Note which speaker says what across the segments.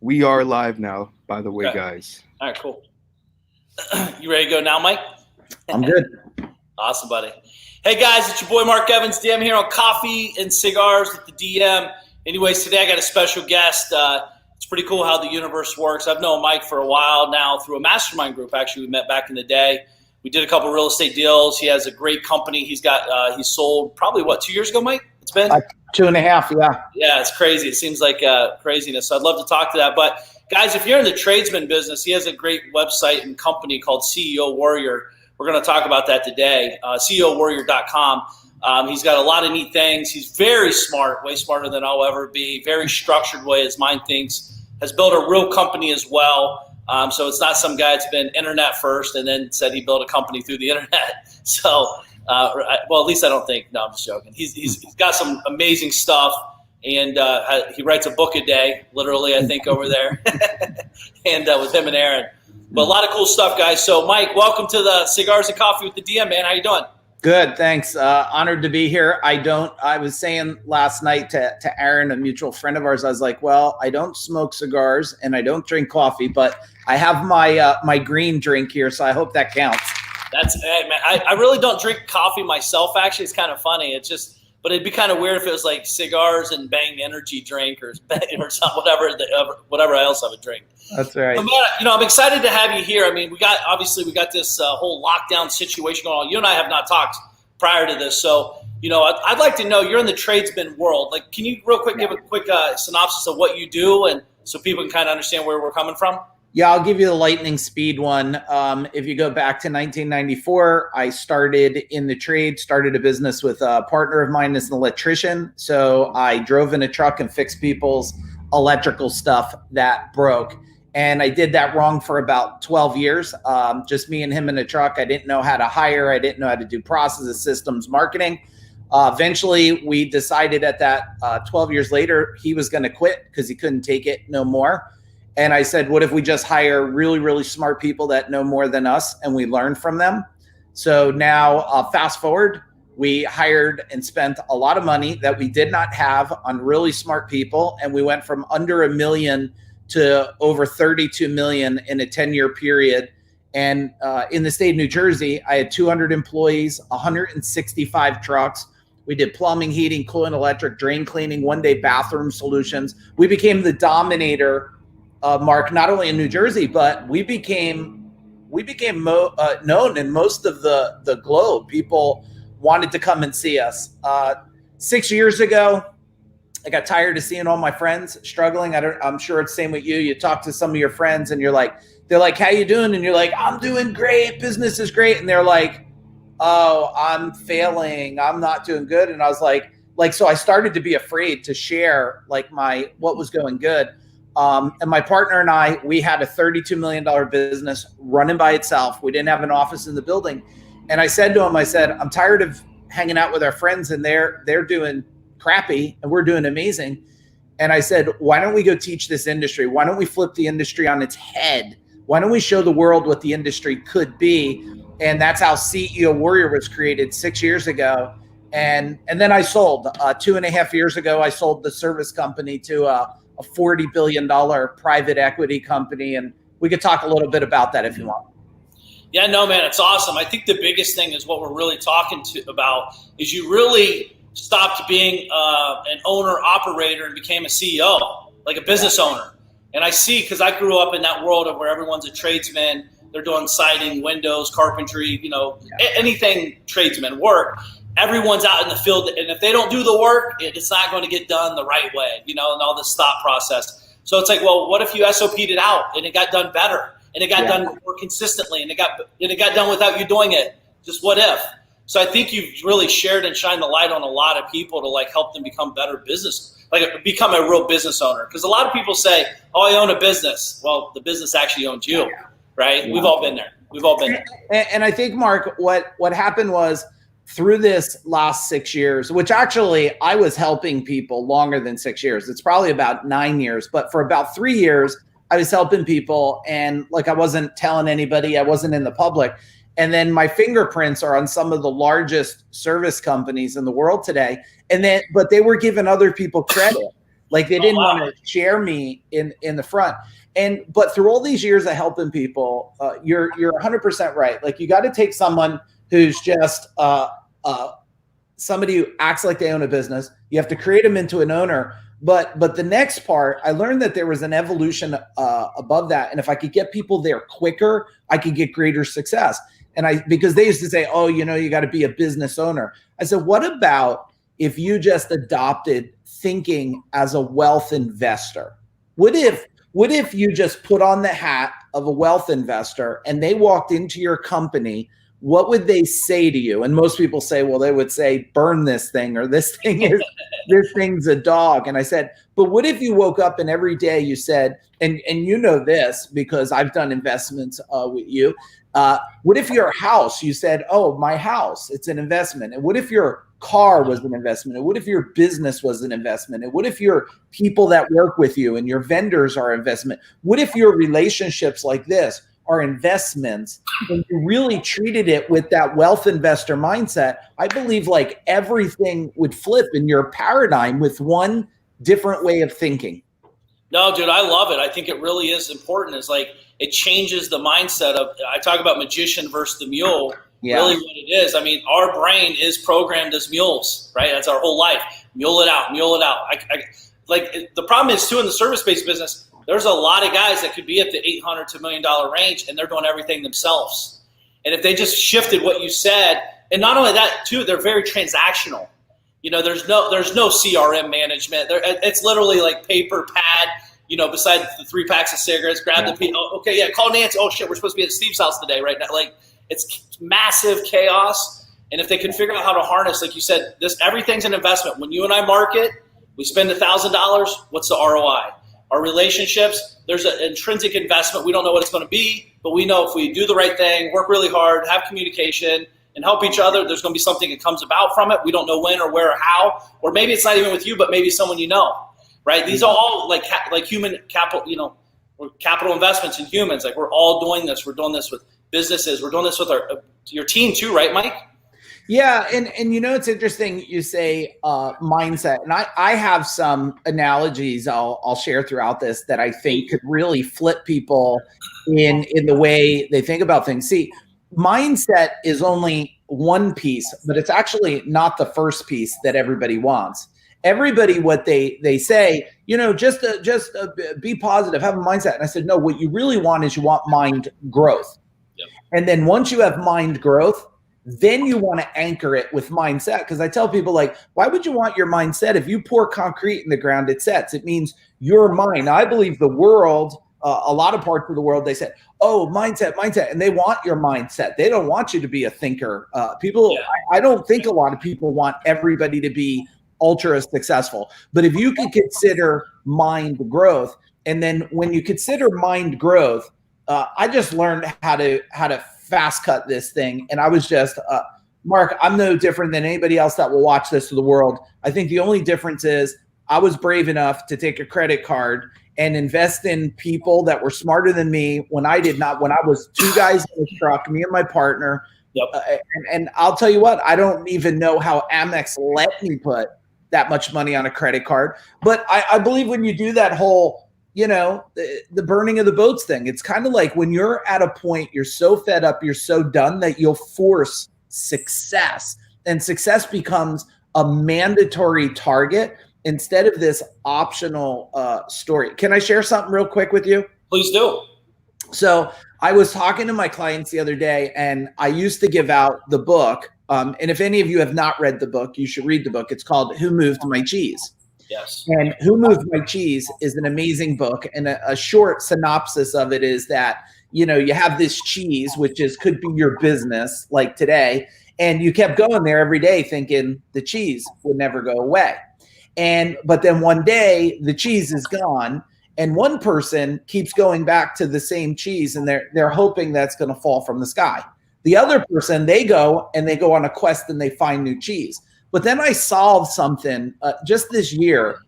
Speaker 1: We are live now, by the way,
Speaker 2: Okay.
Speaker 1: guys.
Speaker 2: All right, cool. You ready to go now, Mike?
Speaker 3: I'm good.
Speaker 2: Awesome, buddy. Hey, guys, it's your boy Mark Evans, DM here on Coffee and Cigars with the DM. Anyways, today I got a special guest. It's pretty cool how the universe works. I've known Mike for a while now through a mastermind group. Actually, we met back in the day. We did a couple real estate deals. He has a great company. He's sold probably, 2 years ago, Mike? It's been?
Speaker 3: 2.5, yeah.
Speaker 2: Yeah, it's crazy. It seems like craziness. So I'd love to talk to that. But guys, if you're in the tradesman business, he has a great website and company called CEO Warrior. We're going to talk about that today, CEOwarrior.com. He's got a lot of neat things. He's very smart, way smarter than I'll ever be, very structured way his mind thinks, has built a real company as well. So it's not some guy that's been internet first and then said he built a company through the internet. So, well, at least I don't think. No, I'm just joking. He's got some amazing stuff, and he writes a book a day, literally, I think, over there, and with him and Aaron. But a lot of cool stuff, guys. So, Mike, welcome to the Cigars and Coffee with the DM, man. How you doing?
Speaker 3: Good, thanks. Honored to be here. I was saying last night to Aaron, a mutual friend of ours, I was like, well, I don't smoke cigars and I don't drink coffee, but I have my green drink here, so I hope that counts.
Speaker 2: Hey, man, I really don't drink coffee myself, actually. It's kind of funny. But it'd be kind of weird if it was like cigars and Bang energy drink or something, whatever else I would drink.
Speaker 3: That's right.
Speaker 2: But man, I'm excited to have you here. I mean, we got this whole lockdown situation going on. You and I have not talked prior to this, so I'd like to know, you're in the tradesman world. Like, can you real quick give a quick synopsis of what you do, and so people can kind of understand where we're coming from?
Speaker 3: Yeah, I'll give you the lightning speed one. If you go back to 1994, I started in the trade, started a business with a partner of mine as an electrician. So I drove in a truck and fixed people's electrical stuff that broke. And I did that wrong for about 12 years. Just me and him in a truck. I didn't know how to hire. I didn't know how to do processes, systems, marketing. Eventually, we decided at that 12 years later, he was going to quit because he couldn't take it no more. And I said, what if we just hire really, really smart people that know more than us and we learn from them? So now, fast forward, we hired and spent a lot of money that we did not have on really smart people. And we went from under $1 million to over 32 million in a 10-year period. And in the state of New Jersey, I had 200 employees, 165 trucks. We did plumbing, heating, cooling, electric, drain cleaning, one-day bathroom solutions. We became the dominator, Mark, not only in New Jersey, but we became known in most of the globe. People wanted to come and see us. 6 years ago, I got tired of seeing all my friends struggling. I'm sure it's the same with you. You talk to some of your friends and they're like, how you doing? And you're like, I'm doing great. Business is great. And they're like, oh, I'm failing. I'm not doing good. And I was like, so I started to be afraid to share what was going good. And my partner and I, we had a $32 million business running by itself. We didn't have an office in the building. And I said to him, I'm tired of hanging out with our friends and they're doing crappy and we're doing amazing. And I said, why don't we go teach this industry? Why don't we flip the industry on its head? Why don't we show the world what the industry could be? And that's how CEO Warrior was created 6 years ago. And then I sold 2.5 years ago. I sold the service company to a $40 billion private equity company. And we could talk a little bit about that if you want.
Speaker 2: Yeah, no, man, it's awesome. I think the biggest thing is what we're really talking about is you really stopped being an owner-operator and became a CEO, like a business owner. And I see, because I grew up in that world of where everyone's a tradesman. They're doing siding, windows, carpentry, anything tradesman work. Everyone's out in the field, and if they don't do the work, it's not going to get done the right way, and all this thought process. So it's like, well, what if you SOP'd it out and it got done better, and it got done more consistently, and it got done without you doing it? Just what if? So I think you've really shared and shined the light on a lot of people to help them become better become a real business owner. Because a lot of people say, oh, I own a business. Well, the business actually owns you, right? Yeah. We've all been there.
Speaker 3: And I think, Mark, what happened was, through this last 6 years, which actually I was helping people longer than 6 years. It's probably about 9 years, but for about 3 years, I was helping people and I wasn't telling anybody, I wasn't in the public. And then my fingerprints are on some of the largest service companies in the world today. But they were giving other people credit Like they didn't want to share me in the front. But through all these years of helping people, you're 100% right. Like you got to take someone who's just somebody who acts like they own a business. You have to create them into an owner. But the next part, I learned that there was an evolution above that. And if I could get people there quicker, I could get greater success. And because they used to say, oh, you got to be a business owner. I said, what about if you just adopted thinking as a wealth investor? What if you just put on the hat of a wealth investor and they walked into your company? What would they say to you? And most people say, well, they would say, burn this thing, or this thing's a dog. And I said, but what if you woke up and every day you said, and you know this because I've done investments with you. What if your house, you said, oh, my house, it's an investment. And what if your car was an investment? And what if your business was an investment? And what if your people that work with you and your vendors are investment? What if your relationships like this are investments, and you really treated it with that wealth investor mindset? I believe like everything would flip in your paradigm with one different way of thinking.
Speaker 2: No, dude, I love it. I think it really is important. It's like it changes the mindset of, I talk about magician versus the mule. Yeah. Really what it is. I mean, our brain is programmed as mules, right? That's our whole life. Mule it out, mule it out. Like the problem is too in the service-based business, there's a lot of guys that could be at the $800 to $1 million range and they're doing everything themselves. And if they just shifted what you said, and not only that too, they're very transactional. There's no CRM management. It's literally like paper, pad, besides the 3 packs of cigarettes, grab the, okay, yeah, call Nancy. Oh shit, we're supposed to be at Steve's house today, right now. Like it's massive chaos. And if they can figure out how to harness, like you said, everything's an investment. When you and I market, we spend $1,000. What's the ROI? Our relationships, there's an intrinsic investment. We don't know what it's going to be, but we know if we do the right thing, work really hard, have communication, and help each other, there's going to be something that comes about from it. We don't know when or where or how, or maybe it's not even with you, but maybe someone you know, right? These are all like human capital, capital investments in humans. Like we're all doing this. We're doing this with businesses. We're doing this with your team too, right, Mike?
Speaker 3: Yeah, and it's interesting you say mindset, and I have some analogies I'll share throughout this that I think could really flip people in the way they think about things. See, mindset is only one piece, but it's actually not the first piece that everybody wants. Everybody, what they say, just be positive, have a mindset. And I said, no, what you really want is you want mind growth. Yep. And then once you have mind growth, then you want to anchor it with mindset. Because I tell people, like, why would you want your mindset? If you pour concrete in the ground, it sets. It means your mind. Now, I believe the world, a lot of parts of the world, they said, oh, mindset. And they want your mindset. They don't want you to be a thinker. I don't think a lot of people want everybody to be ultra successful. But if you can consider mind growth, and then when you consider mind growth, I just learned how to fast cut this thing. And I was just, Mark, I'm no different than anybody else that will watch this to the world. I think the only difference is I was brave enough to take a credit card and invest in people that were smarter than me when I did not, when I was 2 guys in the truck, me and my partner. Yep. And I'll tell you what, I don't even know how Amex let me put that much money on a credit card. But I believe when you do that whole, the burning of the boats thing, it's kind of like when you're at a point, you're so fed up, you're so done that you'll force success, and success becomes a mandatory target instead of this optional story. Can I share something real quick with you?
Speaker 2: Please do.
Speaker 3: So I was talking to my clients the other day, and I used to give out the book. And if any of you have not read the book, you should read the book. It's called Who Moved My Cheese?
Speaker 2: Yes.
Speaker 3: And Who Moved My Cheese is an amazing book. And a short synopsis of it is that, you have this cheese, which could be your business like today. And you kept going there every day thinking the cheese would never go away. But then one day the cheese is gone, and one person keeps going back to the same cheese, and they're hoping that's going to fall from the sky. The other person, they go on a quest and they find new cheese. But then I solved something just this year,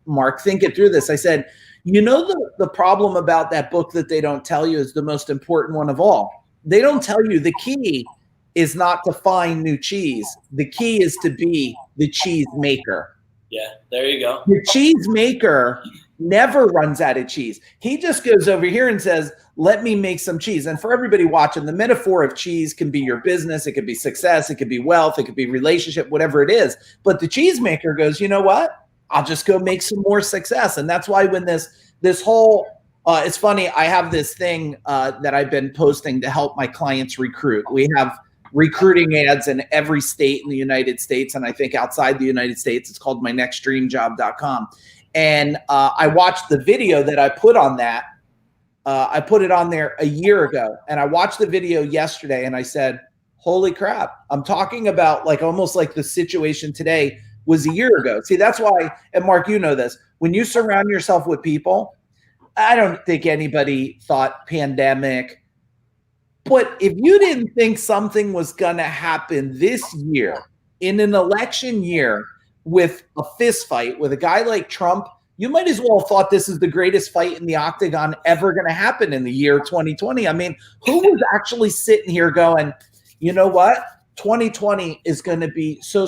Speaker 3: Mark, thinking through this. I said, the problem about that book that they don't tell you is the most important one of all. They don't tell you the key is not to find new cheese. The key is to be the cheese maker.
Speaker 2: Yeah, there you go.
Speaker 3: The cheese maker never runs out of cheese. He just goes over here and says, let me make some cheese. And for everybody watching, the metaphor of cheese can be your business. It could be success. It could be wealth. It could be relationship, whatever it is. But the cheese maker goes, you know what? I'll just go make some more success. And that's why when this whole, it's funny, I have this thing that I've been posting to help my clients recruit. We have recruiting ads in every state in the United States. And I think outside the United States, it's called mynextdreamjob.com. And I watched the video that I put on that. I put it on there a year ago, and I watched the video yesterday, and I said, holy crap, I'm talking about like almost like the situation today was a year ago. See, that's why, and Mark, you know this, when you surround yourself with people, I don't think anybody thought pandemic, but if you didn't think something was going to happen this year in an election year with a fist fight with a guy like Trump, you might as well have thought this is the greatest fight in the octagon ever going to happen in the year 2020. I mean, who was actually sitting here going, you know what? 2020 is going to be so,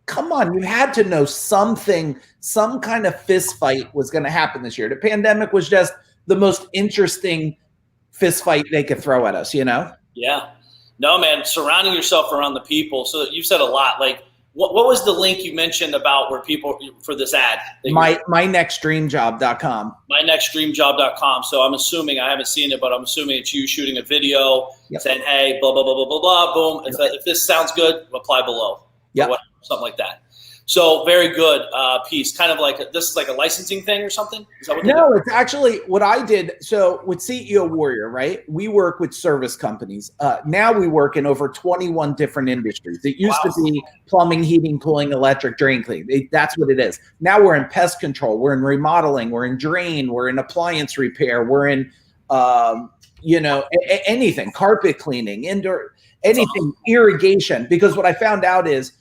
Speaker 3: come on, you had to know something, some kind of fist fight was going to happen this year. The pandemic was just the most interesting fist fight they could throw at us, you know?
Speaker 2: Yeah. No, man, surrounding yourself around the people. So you said a lot, like, what was the link you mentioned about where people for this ad?
Speaker 3: mynextdreamjob.com.
Speaker 2: mynextdreamjob.com. So I'm assuming, I haven't seen it, but I'm assuming it's you shooting a video saying, hey, blah, blah, blah, blah, blah, blah, boom. If this sounds good, apply below.
Speaker 3: Yeah.
Speaker 2: Something like that. So very good piece. Kind of like, this is like a licensing thing or something? Is that what
Speaker 3: No, it's actually what I did. So with CEO Warrior, right? We work with service companies. Now we work in over 21 different industries. It used to be plumbing, heating, cooling, electric, drain cleaning. That's what it is. Now we're in pest control. We're in remodeling. We're in drain. We're in appliance repair. We're in, anything, carpet cleaning, indoor, anything, irrigation. Because what I found out is,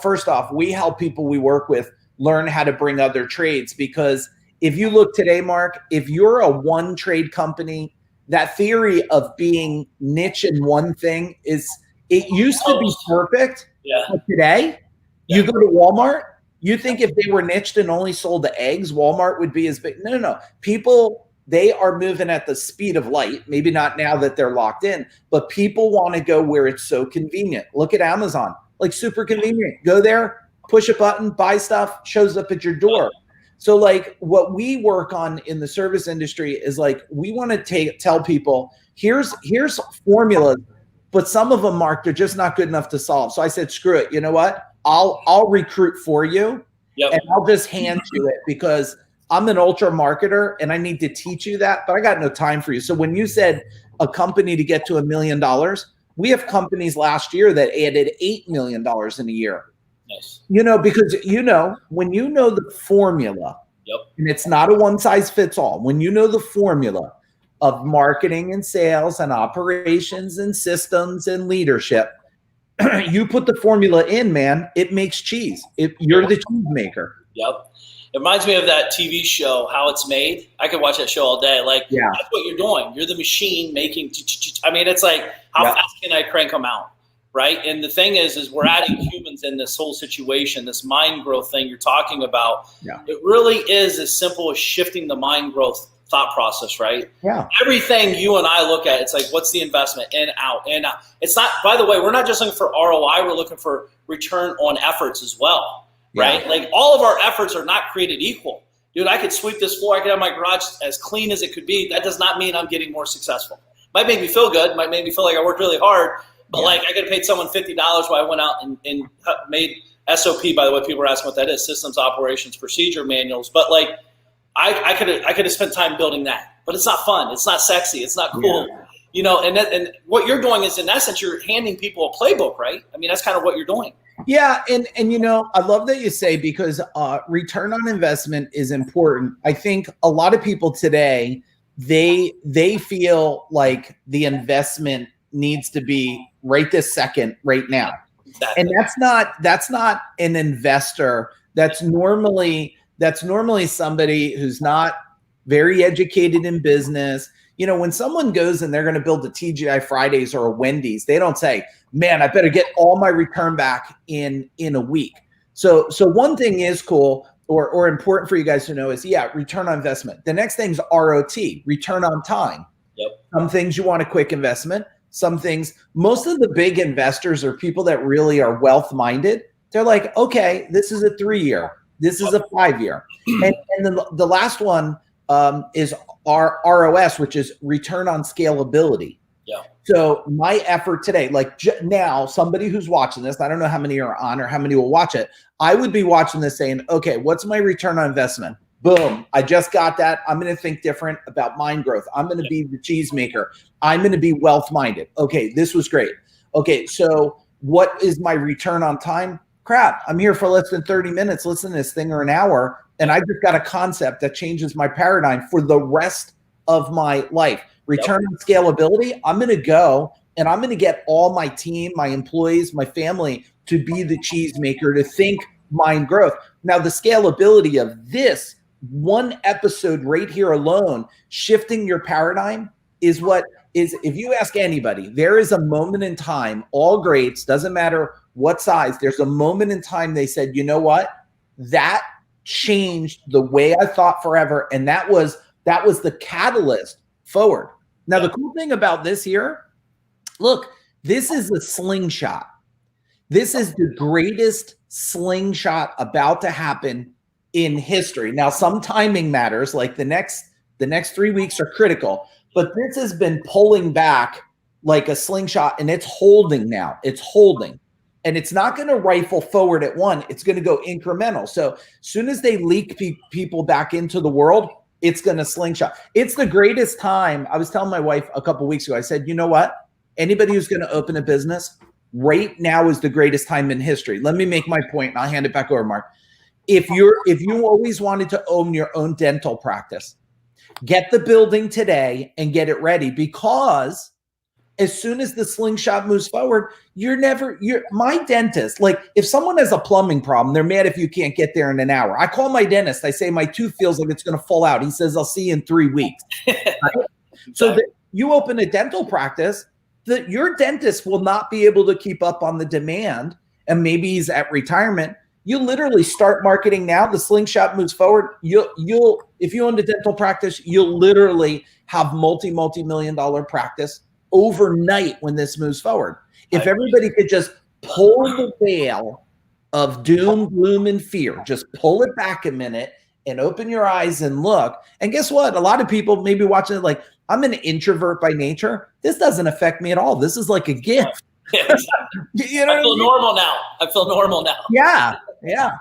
Speaker 3: first off, we help people we work with learn how to bring other trades, because if you look today, Mark, if you're a one trade company, that theory of being niche in one thing it used to be perfect.
Speaker 2: Yeah.
Speaker 3: But today, you go to Walmart, you think if they were niched and only sold the eggs, Walmart would be as big. No. People, they are moving at the speed of light. Maybe not now that they're locked in, but people want to go where it's so convenient. Look at Amazon. Like super convenient. Go there, push a button, buy stuff, shows up at your door. So like what we work on in the service industry is like, we want to tell people, here's formulas, but some of them, Mark, they're just not good enough to solve. So I said, screw it. You know what? I'll recruit for you. And I'll just hand you it, because I'm an ultra marketer and I need to teach you that, but I got no time for you. So when you said a company to get to $1 million, we have companies last year that added $8 million in a year.
Speaker 2: Nice.
Speaker 3: Because when you know the formula, and it's not a one size fits all, when you know the formula of marketing and sales and operations and systems and leadership, you put the formula in, man, it makes cheese. You're the cheese maker.
Speaker 2: Yep. It reminds me of that TV show, How It's Made. I could watch that show all day. Like, that's what you're doing. You're the machine making. I mean, it's like, how fast can I crank them out, right? And the thing is we're adding humans in this whole situation, this mind growth thing you're talking about. Yeah. It really is as simple as shifting the mind growth thought process, right?
Speaker 3: Yeah.
Speaker 2: Everything you and I look at, it's like, what's the investment? In, out, in, out. It's not, by the way, we're not just looking for ROI. We're looking for return on efforts as well. Right? Like all of our efforts are not created equal. Dude, I could sweep this floor. I could have my garage as clean as it could be. That does not mean I'm getting more successful. Might make me feel good. Might make me feel like I worked really hard. But like I could have paid someone $50 while I went out and made SOP, by the way, people are asking what that is, systems, operations, procedure manuals. But like I could have spent time building that. But it's not fun. It's not sexy. It's not cool. Yeah. And what you're doing is, in essence, you're handing people a playbook, right? I mean, that's kind of what you're doing.
Speaker 3: Yeah. And I love that you say, because return on investment is important. I think a lot of people today, they feel like the investment needs to be right this second, right now. Exactly. And that's not an investor. That's normally somebody who's not very educated in business. When someone goes and they're going to build a TGI Fridays or a Wendy's, they don't say, man, I better get all my return back in a week. So one thing is cool or important for you guys to know is, return on investment. The next thing is ROT, return on time.
Speaker 2: Yep.
Speaker 3: Some things you want a quick investment. Some things, most of the big investors or people that really are wealth-minded, they're like, okay, this is a 3-year. This is a 5-year. And then the last one is our ROS, which is return on scalability.
Speaker 2: Yeah.
Speaker 3: So my effort today, like now, somebody who's watching this, I don't know how many are on or how many will watch it. I would be watching this saying, okay, what's my return on investment? Boom. I just got that. I'm going to think different about mind growth. I'm going to be the cheese maker. I'm going to be wealth-minded. Okay, this was great. Okay, so what is my return on time? Crap, I'm here for less than 30 minutes, listen to this thing, or an hour, and I just got a concept that changes my paradigm for the rest of my life. Return on scalability, I'm going to go and I'm going to get all my team, my employees, my family to be the cheese maker, to think mind growth. Now, the scalability of this one episode right here alone, shifting your paradigm, is what is, if you ask anybody, there is a moment in time, all greats, doesn't matter what size, there's a moment in time they said, you know what, that changed the way I thought forever. And that was the catalyst forward. Now, the cool thing about this here, look, this is a slingshot. This is the greatest slingshot about to happen in history. Now, some timing matters, like the next 3 weeks are critical, but this has been pulling back like a slingshot, and it's holding now. It's holding. And it's not going to rifle forward at one. It's going to go incremental. So as soon as they leak people back into the world, it's going to slingshot. It's the greatest time. I was telling my wife a couple of weeks ago, I said, you know what? Anybody who's going to open a business, right now is the greatest time in history. Let me make my point, and I'll hand it back over, Mark. If you always wanted to own your own dental practice, get the building today and get it ready, because as soon as the slingshot moves forward, my dentist, like if someone has a plumbing problem, they're mad if you can't get there in an hour. I call my dentist. I say, my tooth feels like it's going to fall out. He says, I'll see you in 3 weeks. Right? So you open a dental practice, your dentist will not be able to keep up on the demand, and maybe he's at retirement. You literally start marketing now. The slingshot moves forward. You'll if you own a dental practice, you'll literally have multi-million dollar practice overnight when this moves forward. If everybody could just pull the veil of doom, gloom, and fear, just pull it back a minute and open your eyes and look. And guess what? A lot of people maybe watching it like, I'm an introvert by nature. This doesn't affect me at all. This is like a gift.
Speaker 2: Yeah, exactly. I feel normal now. I feel normal now.
Speaker 3: Yeah. Yeah.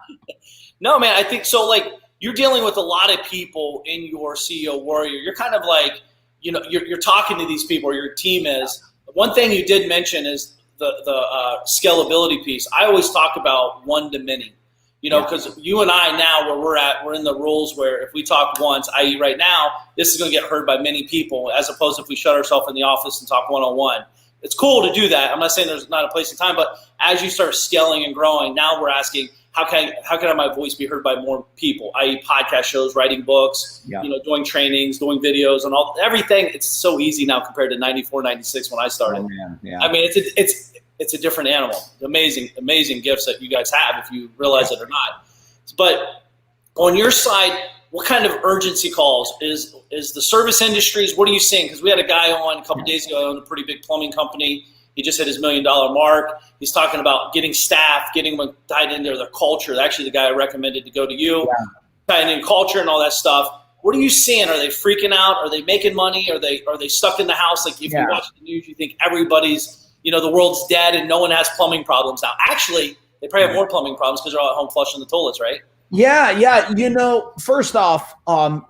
Speaker 2: No, man, I think so. Like, you're dealing with a lot of people in your CEO warrior. You're kind of like, you're talking to these people, or your team is. One thing you did mention is the scalability piece. I always talk about one to many, because you and I now, where we're in the rules where if we talk once, i.e. right now, this is going to get heard by many people, as opposed to if we shut ourselves in the office and talk one-on-one. It's cool to do that. I'm not saying there's not a place and time, but as you start scaling and growing, now we're asking, how can my voice be heard by more people, i.e. podcast shows, writing books, doing trainings, doing videos, and everything. It's so easy now compared to 94, 96 when I started.
Speaker 3: Oh, man. Yeah.
Speaker 2: I mean, it's a different animal. Amazing gifts that you guys have, if you realize it or not. But on your side, what kind of urgency calls is the service industries? What are you seeing? Because we had a guy on a couple days ago, owned a pretty big plumbing company. He just hit his $1 million mark. He's talking about getting staff, getting them tied into their culture. Actually, the guy I recommended to go to you, tying in culture and all that stuff. What are you seeing? Are they freaking out? Are they making money? Are they stuck in the house? Like, if you watch the news, you think everybody's, the world's dead and no one has plumbing problems now. Actually, they probably have more plumbing problems because they're all at home flushing the toilets, right?
Speaker 3: Yeah. First off,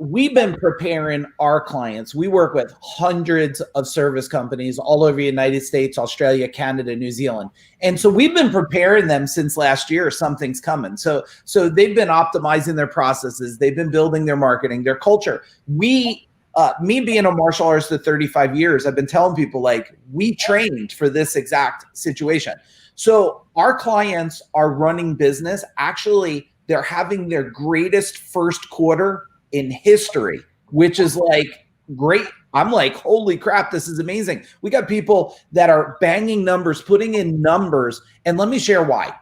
Speaker 3: we've been preparing our clients. We work with hundreds of service companies all over the United States, Australia, Canada, New Zealand. And so we've been preparing them since last year. Something's coming. So they've been optimizing their processes. They've been building their marketing, their culture. Me being a martial artist for 35 years, I've been telling people, like, we trained for this exact situation. So our clients are running business. Actually, they're having their greatest first quarter in history, which is like great. I'm like, holy crap, this is amazing. We got people that are banging numbers, putting in numbers. And let me share why.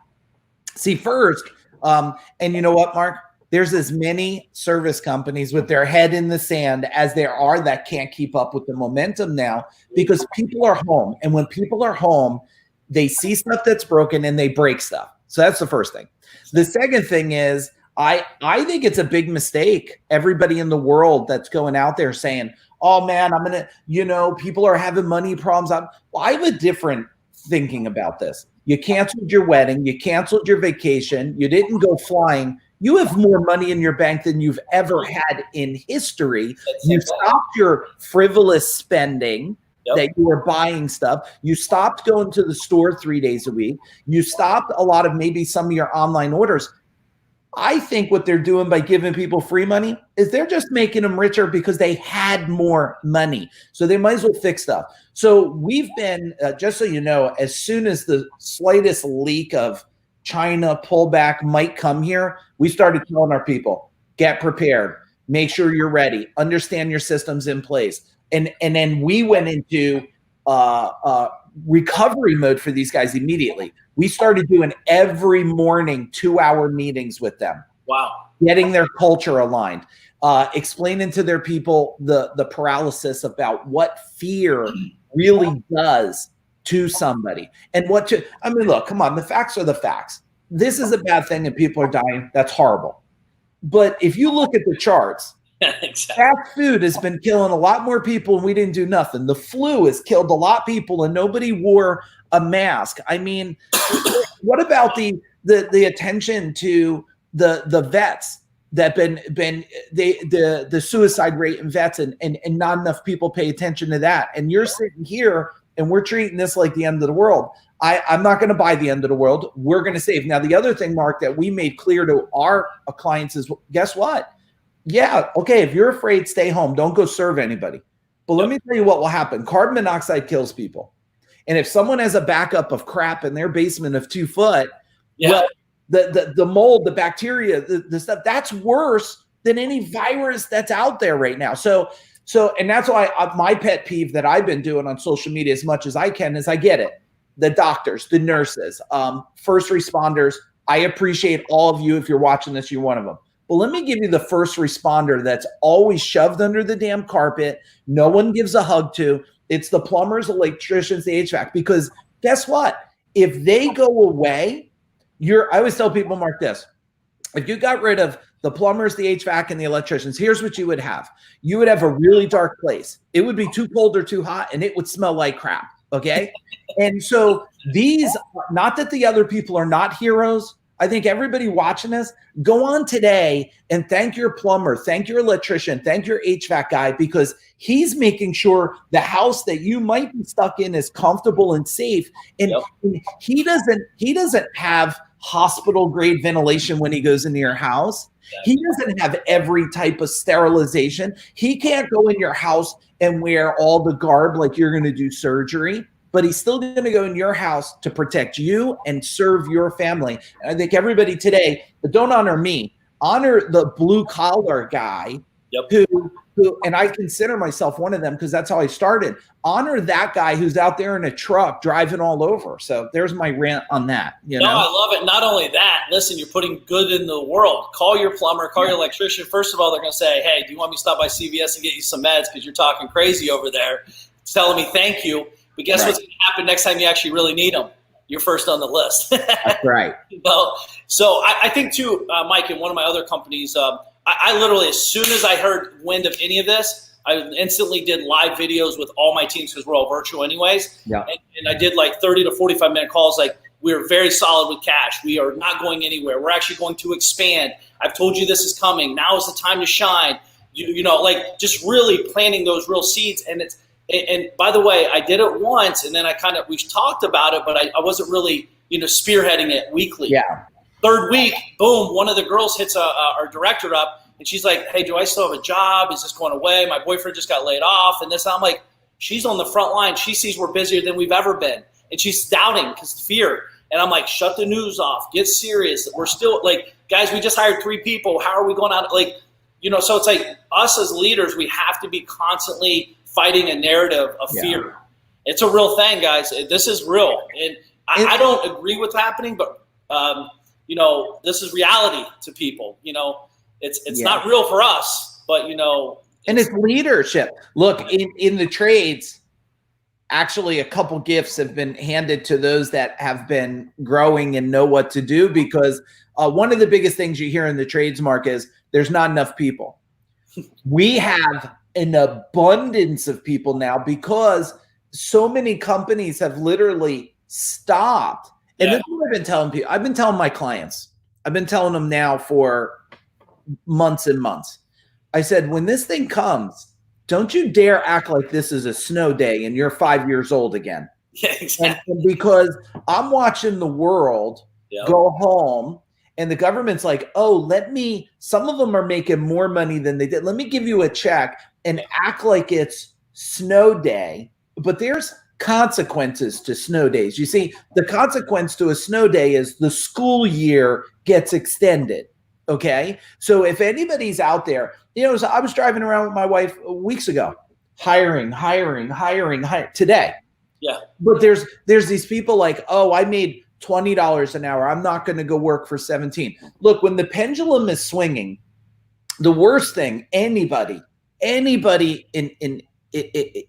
Speaker 3: See, first, And you know what, Mark? There's as many service companies with their head in the sand as there are that can't keep up with the momentum now, because people are home. And when people are home, they see stuff that's broken and they break stuff. So that's the first thing. The second thing is, I think it's a big mistake. Everybody in the world that's going out there saying, oh man, I'm going to, people are having money problems. I have a different thinking about this. You canceled your wedding. You canceled your vacation. You didn't go flying. You have more money in your bank than you've ever had in history. You stopped your frivolous spending. Yep. That you were buying stuff. You stopped going to the store 3 days a week. You stopped a lot of maybe some of your online orders. I think what they're doing by giving people free money is they're just making them richer because they had more money. So they might as well fix stuff. So we've been, just so you know, as soon as the slightest leak of China pullback might come here, we started telling our people, get prepared, make sure you're ready, understand your systems in place. And then we went into recovery mode for these guys immediately. We started doing every morning 2-hour meetings with them.
Speaker 2: Wow.
Speaker 3: Getting their culture aligned, explaining to their people the paralysis about what fear really does to somebody. And look, come on, the facts are the facts. This is a bad thing and people are dying. That's horrible. But if you look at the charts,
Speaker 2: exactly.
Speaker 3: fast food has been killing a lot more people and we didn't do nothing. The flu has killed a lot of people and nobody wore a mask. I mean, what about the attention to the vets that been the suicide rate in vets and not enough people pay attention to that. And you're sitting here and we're treating this like the end of the world. I'm not going to buy the end of the world. We're going to save. Now, the other thing, Mark, that we made clear to our clients is, guess what? Yeah, okay, if you're afraid, stay home. Don't go serve anybody. But let me tell you what will happen. Carbon monoxide kills people. And if someone has a backup of crap in their basement of 2 foot, well, the mold, the bacteria, the stuff, that's worse than any virus that's out there right now. So and that's why my pet peeve that I've been doing on social media as much as I can is I get it. The doctors, the nurses, first responders, I appreciate all of you. If you're watching this, you're one of them. But let me give you the first responder that's always shoved under the damn carpet. No one gives a hug to. It's the plumbers, electricians, the HVAC. Because guess what? If they go away, I always tell people, Mark, this. If you got rid of the plumbers, the HVAC, and the electricians, here's what you would have. You would have a really dark place. It would be too cold or too hot, and it would smell like crap, okay? And so not that the other people are not heroes. I think everybody watching this, go on today and thank your plumber, thank your electrician, thank your HVAC guy, because he's making sure the house that you might be stuck in is comfortable and safe. And he doesn't have hospital grade ventilation when he goes into your house. He doesn't have every type of sterilization. He can't go in your house and wear all the garb like you're going to do surgery. But he's still going to go in your house to protect you and serve your family. And I think everybody today, but don't honor me, honor the blue collar guy who, and I consider myself one of them because that's how I started. Honor that guy who's out there in a truck driving all over. So there's my rant on that. You know?
Speaker 2: I love it. Not only that, listen, you're putting good in the world. Call your plumber, call your electrician. First of all, they're going to say, hey, do you want me to stop by CVS and get you some meds because you're talking crazy over there? It's telling me thank you. But guess what's going to happen next time you actually really need them? You're first on the list.
Speaker 3: That's right.
Speaker 2: So I think too, Mike, in one of my other companies, I literally, as soon as I heard wind of any of this, I instantly did live videos with all my teams because we're all virtual anyways.
Speaker 3: Yeah.
Speaker 2: And I did like 30 to 45 minute calls. Like, we're very solid with cash. We are not going anywhere. We're actually going to expand. I've told you this is coming. Now is the time to shine. You know, like just really planting those real seeds. And by the way, I did it once, and then we talked about it, but I wasn't really, spearheading it weekly.
Speaker 3: Yeah.
Speaker 2: Third week, boom, one of the girls hits our director up, and she's like, hey, do I still have a job? Is this going away? My boyfriend just got laid off, and this. And I'm like, she's on the front line. She sees we're busier than we've ever been, and she's doubting because of fear. And I'm like, shut the news off. Get serious. We're still, like, guys, we just hired 3 people. How are we going out? Like, so it's like us as leaders, we have to be constantly fighting a narrative of fear. It's a real thing, guys. This is real. And I don't agree with happening, but, you know, this is reality to people. You know, it's not real for us, but you know,
Speaker 3: and it's leadership. Look, in the trades, actually a couple gifts have been handed to those that have been growing and know what to do, because one of the biggest things you hear in the trades market is there's not enough people. We have an abundance of people now because so many companies have literally stopped. And this is what I've been telling people. I've been telling my clients, I've been telling them now for months and months. I said, when this thing comes, don't you dare act like this is a snow day and you're 5 years old again.
Speaker 2: Yeah, exactly.
Speaker 3: And because I'm watching the world go home, and the government's like, oh, some of them are making more money than they did. Let me give you a check and act like it's snow day. But there's consequences to snow days. You see, the consequence to a snow day is the school year gets extended. Okay. So if anybody's out there, you know, so I was driving around with my wife weeks ago, hiring today.
Speaker 2: Yeah.
Speaker 3: But there's these people like, oh, I made $20 an hour. I'm not going to go work for 17. Look, when the pendulum is swinging, the worst thing anybody in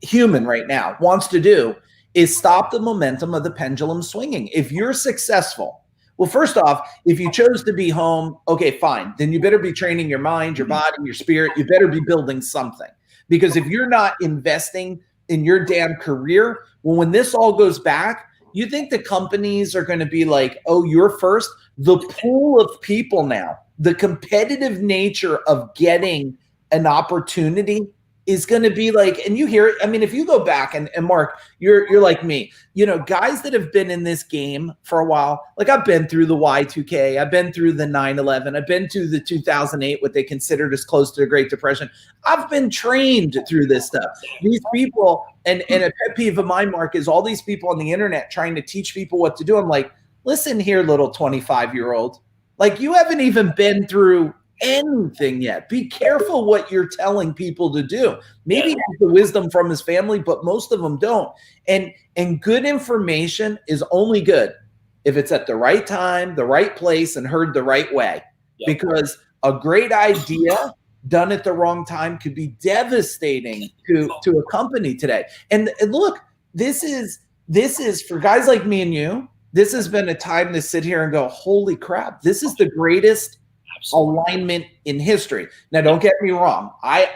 Speaker 3: human right now wants to do is stop the momentum of the pendulum swinging. If you're successful, well, first off, if you chose to be home, okay, fine. Then you better be training your mind, your body, your spirit. You better be building something. Because if you're not investing in your damn career, well, when this all goes back, you think the companies are going to be like, oh, you're first? The pool of people now, the competitive nature of getting an opportunity is going to be like, and you hear it. I mean, if you go back and Mark, you're like me, you know, guys that have been in this game for a while, like I've been through the Y2K, I've been through the 9/11, I've been through the 2008, what they considered as close to the Great Depression. I've been trained through this stuff. These people, and a pet peeve of mine, Mark, is all these people on the internet trying to teach people what to do. I'm like, listen here, little 25-year-old, like you haven't even been through anything yet. Be careful what you're telling people to do. Maybe he has the wisdom from his family, but most of them don't. And good information is only good if it's at the right time, the right place, and heard the right way. Because a great idea done at the wrong time could be devastating to a company today. And look, this is for guys like me and you, this has been a time to sit here and go, holy crap, this is the greatest alignment in history. Now, don't get me wrong. I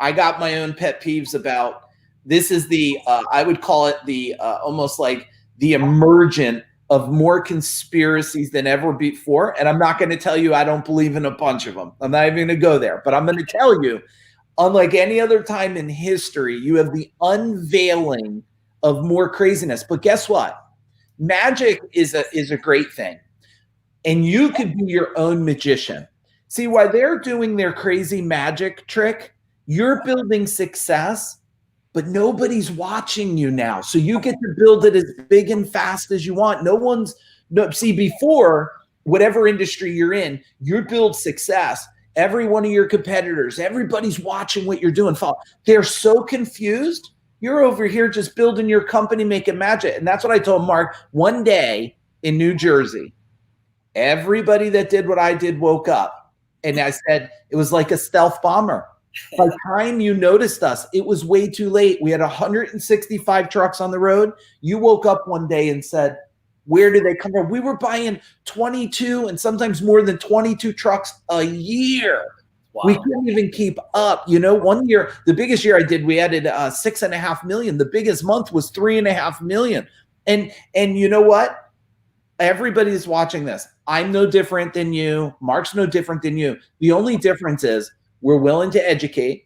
Speaker 3: got my own pet peeves about this. Is the I would call it the almost like the emergent of more conspiracies than ever before. And I'm not going to tell you I don't believe in a bunch of them. I'm not even going to go there. But I'm going to tell you, unlike any other time in history, you have the unveiling of more craziness. But guess what? Magic is a great thing. And you could be your own magician. See, while they're doing their crazy magic trick, you're building success, but nobody's watching you now. So you get to build it as big and fast as you want. See, before, whatever industry you're in, you build success. Every one of your competitors, everybody's watching what you're doing. They're so confused. You're over here just building your company, making magic. And that's what I told Mark one day in New Jersey. Everybody that did what I did woke up. And I said, it was like a stealth bomber. By the time you noticed us, it was way too late. We had 165 trucks on the road. You woke up one day and said, where do they come from? We were buying 22 and sometimes more than 22 trucks a year. Wow. We couldn't even keep up. You know, one year, the biggest year I did, we added 6.5 million. The biggest month was 3.5 million. And you know what? Everybody's watching this. I'm no different than you. Mark's no different than you. The only difference is we're willing to educate.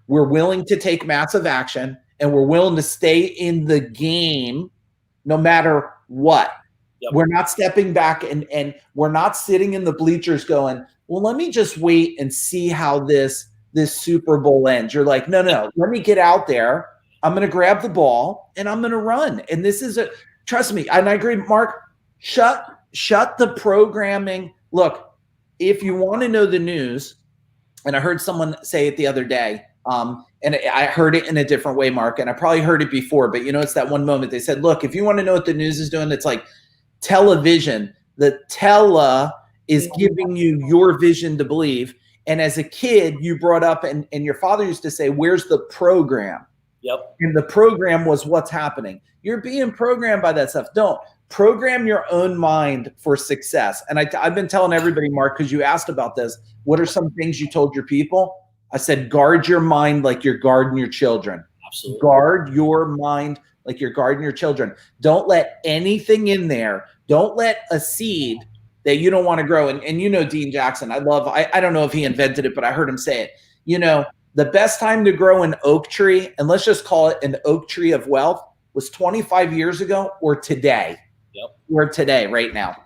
Speaker 3: We're willing to take massive action, and we're willing to stay in the game no matter what. Yep. We're not stepping back and we're not sitting in the bleachers going, well, let me just wait and see how this Super Bowl ends. You're like, no, let me get out there. I'm going to grab the ball and I'm going to run. And this is trust me. And I agree, Mark, shut the programming. Look, if you want to know the news, and I heard someone say it the other day, and I heard it in a different way, Mark, and I probably heard it before, but you know, it's that one moment they said, look, if you want to know what the news is doing, it's like television The tele is giving you your vision to believe. And as a kid, you brought up, and your father used to say, where's the program?
Speaker 2: Yep.
Speaker 3: And the program was what's happening. You're being programmed by that stuff. Don't program your own mind for success. And I've been telling everybody, Mark, because you asked about this, what are some things you told your people? I said, guard your mind like you're guarding your children.
Speaker 2: Absolutely.
Speaker 3: Guard your mind like you're guarding your children. Don't let anything in there. Don't let a seed that you don't want to grow. And you know Dean Jackson, I don't know if he invented it, but I heard him say it. You know, the best time to grow an oak tree, and let's just call it an oak tree of wealth, was 25 years ago or today.
Speaker 2: Yep.
Speaker 3: Or today, right now.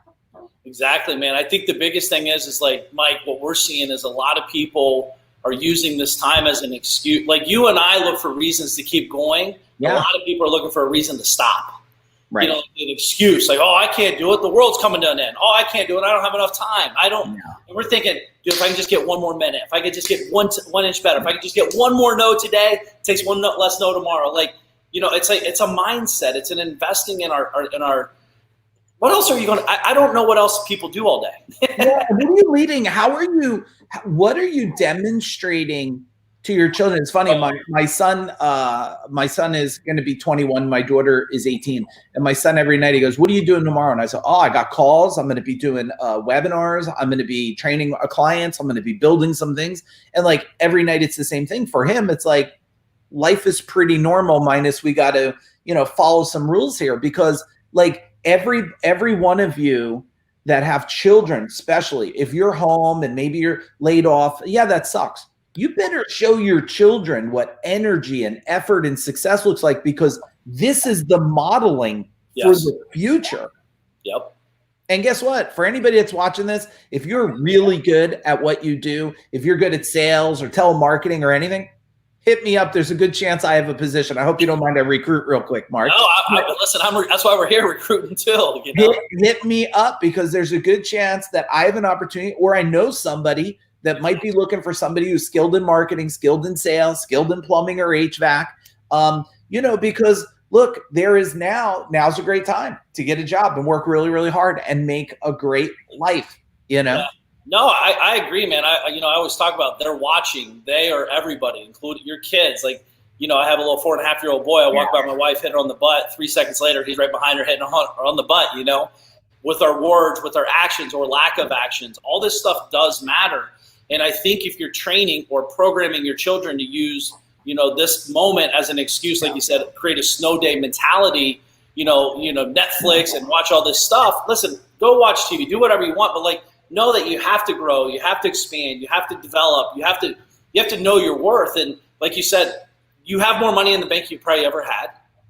Speaker 2: Exactly, man. I think the biggest thing is like, Mike, what we're seeing is a lot of people are using this time as an excuse. Like you and I look for reasons to keep going.
Speaker 3: Yeah.
Speaker 2: A lot of people are looking for a reason to stop.
Speaker 3: Right.
Speaker 2: You know, an excuse like, oh, I can't do it. The world's coming to an end. Oh, I can't do it. I don't have enough time. And we're thinking, dude, if I can just get one more minute, if I could just get one inch better, if I could just get one more no today, it takes one less no tomorrow. Like, you know, it's like, it's a mindset. It's an investing in our, what else are you going to, I don't know what else people do all day.
Speaker 3: Yeah, what are you leading? What are you demonstrating to your children? It's funny. My son is going to be 21. My daughter is 18. And my son every night, he goes, what are you doing tomorrow? And I said, oh, I got calls. I'm going to be doing webinars. I'm going to be training our clients. I'm going to be building some things. And like every night it's the same thing for him. It's like, life is pretty normal minus we got to, you know, follow some rules here, because like every one of you that have children, especially if you're home and maybe you're laid off, yeah, that sucks. You better show your children what energy and effort and success looks like, because this is the modeling for the future.
Speaker 2: Yep.
Speaker 3: And guess what? For anybody that's watching this, if you're really good at what you do, if you're good at sales or telemarketing or anything, hit me up. There's a good chance I have a position. I hope you don't mind I recruit real quick, Mark.
Speaker 2: No, listen, that's why we're here recruiting too. You know?
Speaker 3: Hit me up, because there's a good chance that I have an opportunity, or I know somebody that might be looking for somebody who's skilled in marketing, skilled in sales, skilled in plumbing or HVAC. You know, because look, now's a great time to get a job and work really, really hard and make a great life, you know?
Speaker 2: Yeah. No, I agree, man. I always talk about they're watching. They are everybody, including your kids. Like, you know, I have a little 4.5-year-old boy. I walk by my wife, hit her on the butt. 3 seconds later, he's right behind her, hitting her on the butt, you know, with our words, with our actions or lack of actions. All this stuff does matter. And I think if you're training or programming your children to use, you know, this moment as an excuse, like you said, create a snow day mentality, you know, Netflix and watch all this stuff. Listen, go watch TV, do whatever you want, but like, know that you have to grow, you have to expand, you have to develop, you have to know your worth. And like you said, you have more money in the bank you probably ever had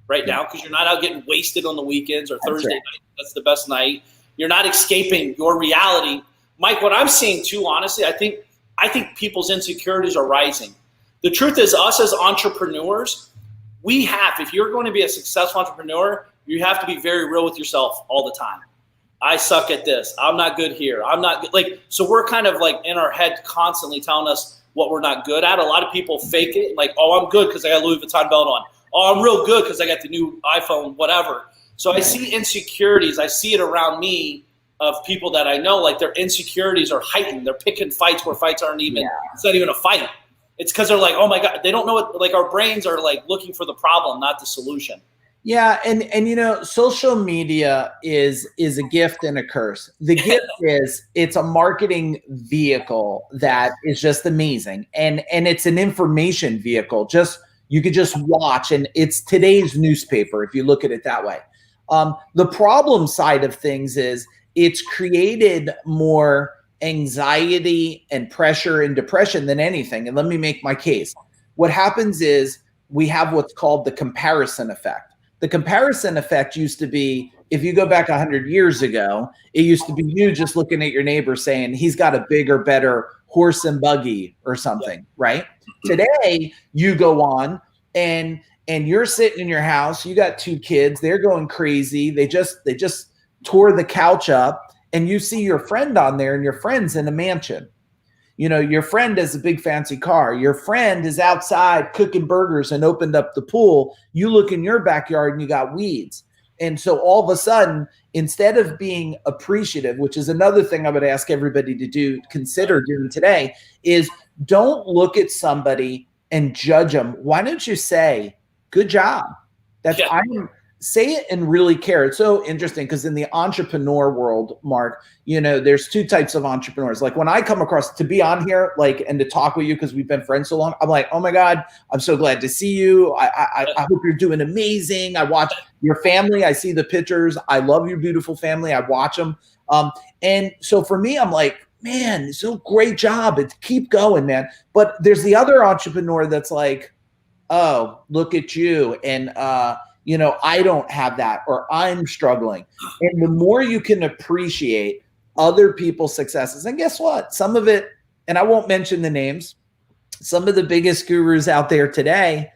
Speaker 2: right now, because you're not out getting wasted on the weekends or Thursday night. That's the best night. You're not escaping your reality. Mike, what I'm seeing too, honestly, I think people's insecurities are rising. The truth is, us as entrepreneurs, if you're going to be a successful entrepreneur, you have to be very real with yourself all the time. I suck at this. I'm not good here. I'm not good. Like, so we're kind of like in our head constantly telling us what we're not good at. A lot of people fake it. Like, oh, I'm good because I got a Louis Vuitton belt on. Oh, I'm real good because I got the new iPhone, whatever. So I see insecurities. I see it around me of people that I know, like their insecurities are heightened. They're picking fights where fights aren't even, it's not even a fight. It's because they're like, oh my God, they don't know what, like our brains are like looking for the problem, not the solution.
Speaker 3: Yeah, and you know, social media is a gift and a curse. The gift is it's a marketing vehicle that is just amazing, and it's an information vehicle. Just you could just watch, and it's today's newspaper if you look at it that way. The problem side of things is it's created more anxiety and pressure and depression than anything. And let me make my case. What happens is we have what's called the comparison effect. The comparison effect used to be, if you go back 100 years ago, it used to be you just looking at your neighbor saying he's got a bigger, better horse and buggy or something, right? Today, you go on and you're sitting in your house, you got 2 kids, they're going crazy. They just tore the couch up, and you see your friend on there, and your friend's in a mansion. You know, your friend has a big fancy car. Your friend is outside cooking burgers and opened up the pool. You look in your backyard and you got weeds. And so all of a sudden, instead of being appreciative, which is another thing I would ask everybody to do, consider doing today, is don't look at somebody and judge them. Why don't you say, good job? That's say it and really care. It's so interesting because in the entrepreneur world, Mark, there's two types of entrepreneurs. Like when I come across to be on here, like, and to talk with you because we've been friends so long, I'm like, oh my God, I'm so glad to see you. I hope you're doing amazing. I watch your family. I see the pictures. I love your beautiful family. I watch them. And so for me, I'm like, man, so great job. Keep going, man. But there's the other entrepreneur that's like, oh, look at you. And, I don't have that, or I'm struggling. And the more you can appreciate other people's successes, and guess what? Some of it, and I won't mention the names, some of the biggest gurus out there today,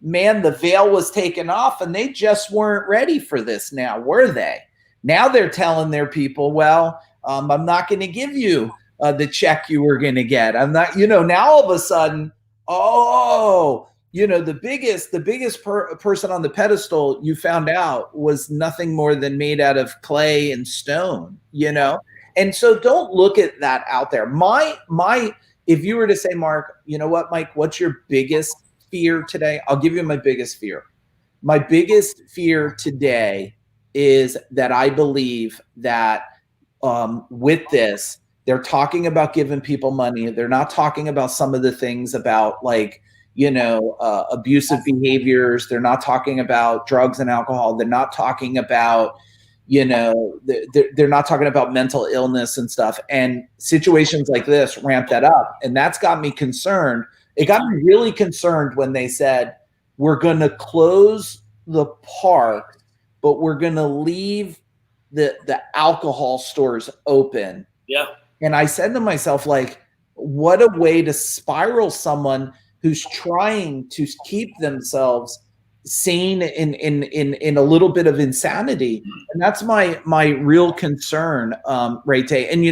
Speaker 3: man, the veil was taken off and they just weren't ready for this now, were they? Now they're telling their people, well, I'm not going to give you the check you were going to get. I'm not, now all of a sudden, the biggest person on the pedestal you found out was nothing more than made out of clay and stone, And so don't look at that out there. If you were to say, Mark, you know what, Mike, what's your biggest fear today? I'll give you my biggest fear. My biggest fear today is that I believe that with this, they're talking about giving people money. They're not talking about some of the things about like, abusive behaviors. They're not talking about drugs and alcohol. They're not talking about, they're not talking about mental illness and stuff. And situations like this ramp that up. And that's got me concerned. It got me really concerned when they said, we're going to close the park, but we're going to leave the alcohol stores open.
Speaker 2: Yeah.
Speaker 3: And I said to myself, like, what a way to spiral someone who's trying to keep themselves sane in a little bit of insanity. And that's my real concern, Ray Tay. And,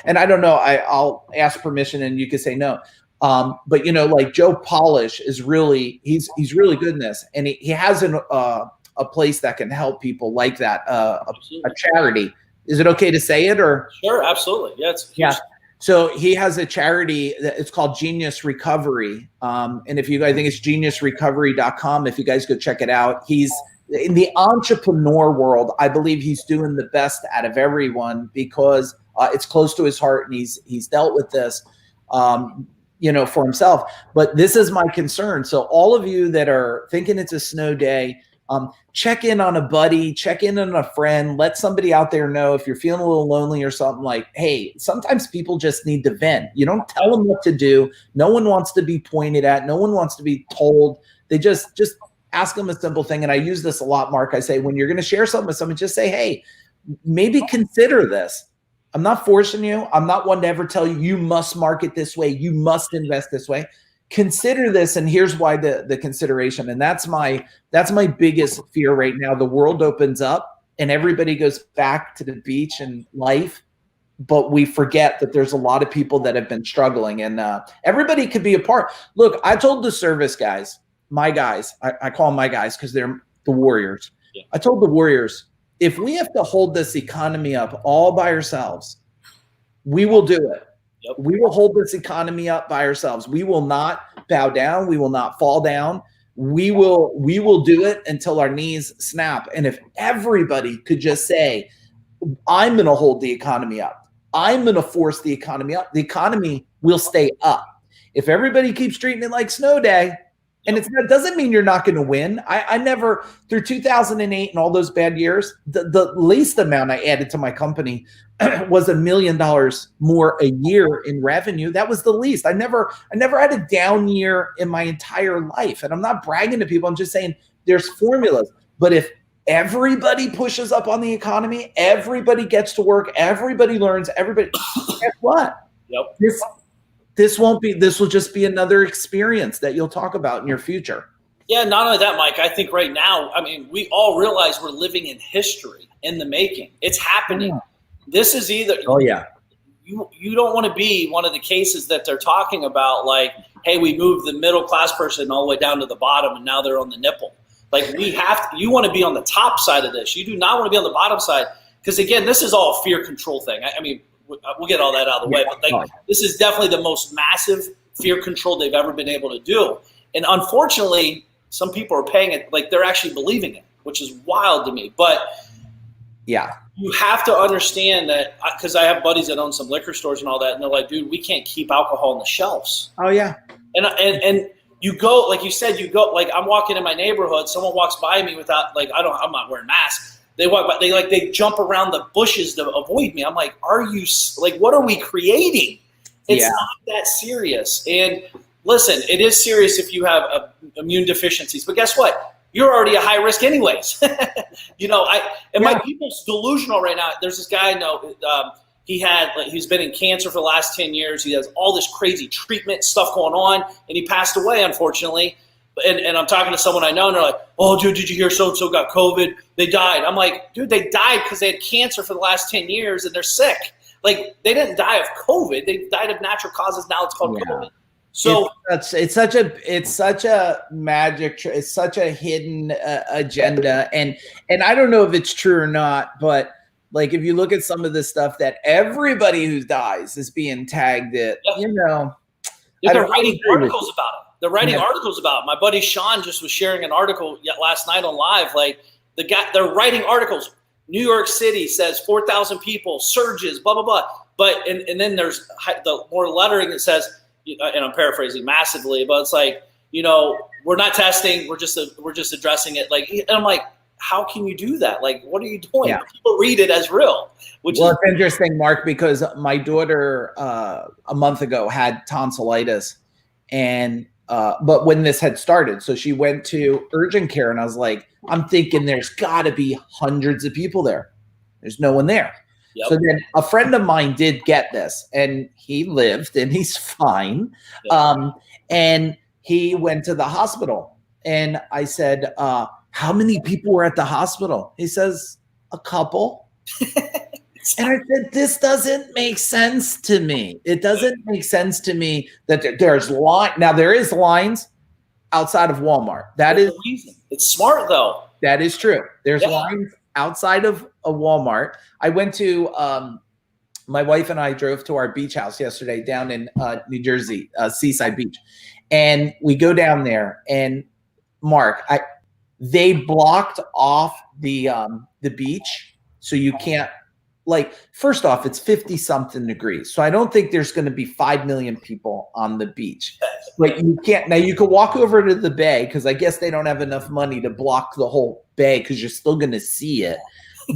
Speaker 3: and I don't know, I'll ask permission and you can say no. But, like Joe Polish is really, he's really good in this. And he has a place that can help people like that, a charity. Is it okay to say it or?
Speaker 2: Sure, absolutely. Yeah.
Speaker 3: So he has a charity it's called Genius Recovery. And I think it's geniusrecovery.com. If you guys go check it out, he's in the entrepreneur world. I believe he's doing the best out of everyone because it's close to his heart and he's dealt with this, for himself. But this is my concern. So all of you that are thinking it's a snow day, check in on a buddy, check in on a friend, let somebody out there know if you're feeling a little lonely or something, like, hey, sometimes people just need to vent. You don't tell them what to do. No one wants to be pointed at. No one wants to be told. They just ask them a simple thing. And I use this a lot, Mark. I say, when you're going to share something with someone, just say, hey, maybe consider this. I'm not forcing you. I'm not one to ever tell you, you must market this way. You must invest this way. Consider this, and here's why the consideration. And that's my biggest fear right now. The world opens up and everybody goes back to the beach and life, but we forget that there's a lot of people that have been struggling, and everybody could be a part. Look, I told the service guys, my guys, I call them my guys because they're the warriors. Yeah. I told the warriors, if we have to hold this economy up all by ourselves, we will do it. Yep. We will hold this economy up by ourselves. We will not bow down. We will not fall down. We will do it until our knees snap. And if everybody could just say, I'm going to hold the economy up, I'm going to force the economy up, the economy will stay up. If everybody keeps treating it like snow day, and it doesn't mean you're not going to win. I never, through 2008 and all those bad years, the least amount I added to my company was $1 million more a year in revenue. That was the least. I never had a down year in my entire life. And I'm not bragging to people. I'm just saying there's formulas. But if everybody pushes up on the economy, everybody gets to work, everybody learns, everybody, guess what?
Speaker 2: Yep.
Speaker 3: This will just be another experience that you'll talk about in your future.
Speaker 2: Yeah, not only that, Mike, I think right now, we all realize we're living in history in the making. It's happening. Yeah. This is either you don't want to be one of the cases that they're talking about, like, hey, we moved the middle class person all the way down to the bottom and now they're on the nipple. Like you want to be on the top side of this. You do not want to be on the bottom side. Because again, this is all a fear control thing. I mean, we'll get all that out of the way, but like, this is definitely the most massive fear control they've ever been able to do. And unfortunately, some people are paying it, like they're actually believing it, which is wild to me. But
Speaker 3: yeah,
Speaker 2: you have to understand that, because I have buddies that own some liquor stores and all that, and they're like, dude, we can't keep alcohol on the shelves.
Speaker 3: Oh yeah.
Speaker 2: And you go, like you said, like I'm walking in my neighborhood, someone walks by me without, like, I'm not wearing masks. They walk by, they jump around the bushes to avoid me. I'm like, what are we creating? It's not that serious. And listen, it is serious if you have immune deficiencies, but guess what? You're already a high risk anyways. My people's delusional right now. There's this guy I know, he's been in cancer for the last 10 years. He has all this crazy treatment stuff going on, and he passed away, unfortunately. And I'm talking to someone I know, and they're like, oh, dude, did you hear so-and-so got COVID? They died. I'm like, dude, they died because they had cancer for the last 10 years, and they're sick. Like, they didn't die of COVID. They died of natural causes. Now it's called COVID. So
Speaker 3: it's such a magic. It's such a hidden agenda. And I don't know if it's true or not, but like, if you look at some of the stuff that everybody who dies is being tagged at,
Speaker 2: they're writing articles about it. They're writing articles about it. My buddy Sean just was sharing an article last night on live. Like, they're writing articles. New York City says 4,000 people, surges, blah, blah, blah. But, and then there's the more lettering that says, and I'm paraphrasing massively, but it's like, we're not testing. We're just addressing it. Like, and I'm like, how can you do that? Like, what are you doing?
Speaker 3: Yeah.
Speaker 2: People read it as real.
Speaker 3: It's interesting, Mark, because my daughter a month ago had tonsillitis, and but when this had started, so she went to urgent care, and I was like, I'm thinking there's got to be hundreds of people there. There's no one there. Yep. So then a friend of mine did get this, and he lived, and he's fine. Yep. And he went to the hospital, and I said, how many people were at the hospital? He says, a couple. And I said, this doesn't make sense to me. It doesn't make sense to me that there's line. Now, there is lines outside of Walmart.
Speaker 2: It's smart, though.
Speaker 3: That is true. There's lines outside of a Walmart. I went to, my wife and I drove to our beach house yesterday down in New Jersey, Seaside Beach. And we go down there, and Mark, they blocked off the beach, so you can't, like, first off, it's 50 something degrees. So I don't think there's going to be 5 million people on the beach. But you can't, now you can walk over to the bay, because I guess they don't have enough money to block the whole bay, because you're still going to see it.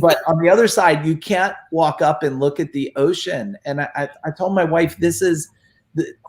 Speaker 3: But on the other side, you can't walk up and look at the ocean. And I told my wife, this is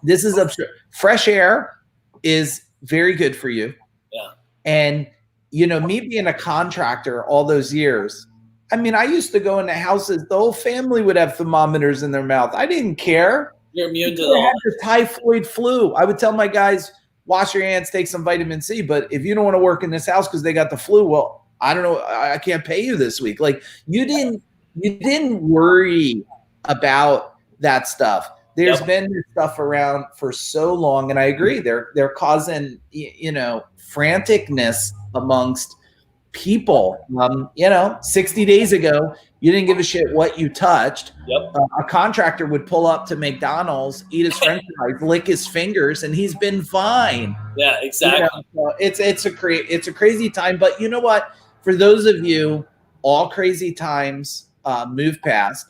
Speaker 3: absurd. Fresh air is very good for you.
Speaker 2: Yeah.
Speaker 3: And, me being a contractor all those years, I mean, I used to go into houses, the whole family would have thermometers in their mouth. I didn't care.
Speaker 2: You're immune to
Speaker 3: had the typhoid flu. I would tell my guys, wash your hands, take some vitamin C. But if you don't want to work in this house because they got the flu, well, I don't know, I can't pay you this week. Like, you didn't worry about that stuff. There's been this stuff around for so long, and I agree. They're causing, franticness amongst people. 60 days ago, you didn't give a shit what you touched.
Speaker 2: Yep.
Speaker 3: A contractor would pull up to McDonald's, eat his French fries, lick his fingers, and he's been fine.
Speaker 2: Yeah, exactly.
Speaker 3: So it's a crazy time. But you know what? For those of you, all crazy times move past.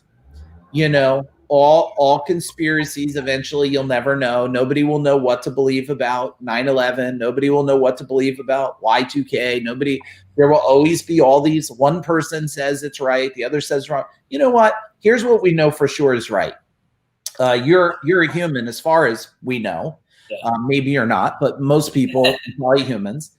Speaker 3: All conspiracies, eventually you'll never know. Nobody will know what to believe about 9/11. Nobody will know what to believe about Y2K. There will always be all these, one person says it's right, the other says wrong. You know what? Here's what we know for sure is right. You're a human as far as we know. Yeah. Maybe you're not, but most people are probably humans.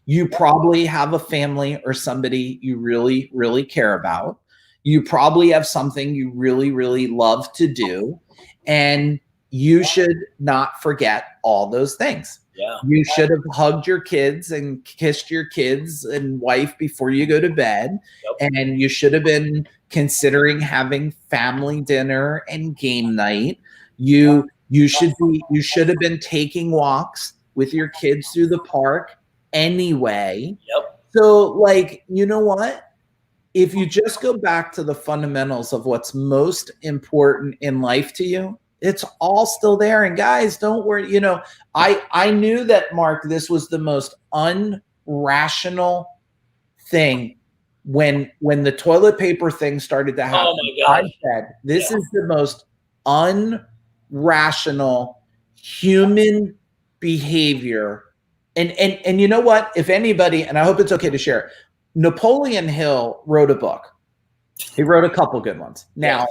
Speaker 3: You probably have a family or somebody you really, really care about. You probably have something you really, really love to do, and you should not forget all those things.
Speaker 2: Yeah.
Speaker 3: You should have hugged your kids and kissed your kids and wife before you go to bed. Yep. And you should have been considering having family dinner and game night. You should have been taking walks with your kids through the park anyway.
Speaker 2: Yep.
Speaker 3: So like, you know what? If you just go back to the fundamentals of what's most important in life to you, it's all still there. And guys, don't worry. You know, I knew that, Mark, this was the most unrational thing when the toilet paper thing started to happen.
Speaker 2: Oh my God.
Speaker 3: I said, this is the most unrational human behavior. And you know what? If anybody, and I hope it's okay to share, Napoleon Hill wrote a book. He wrote a couple good ones. Now,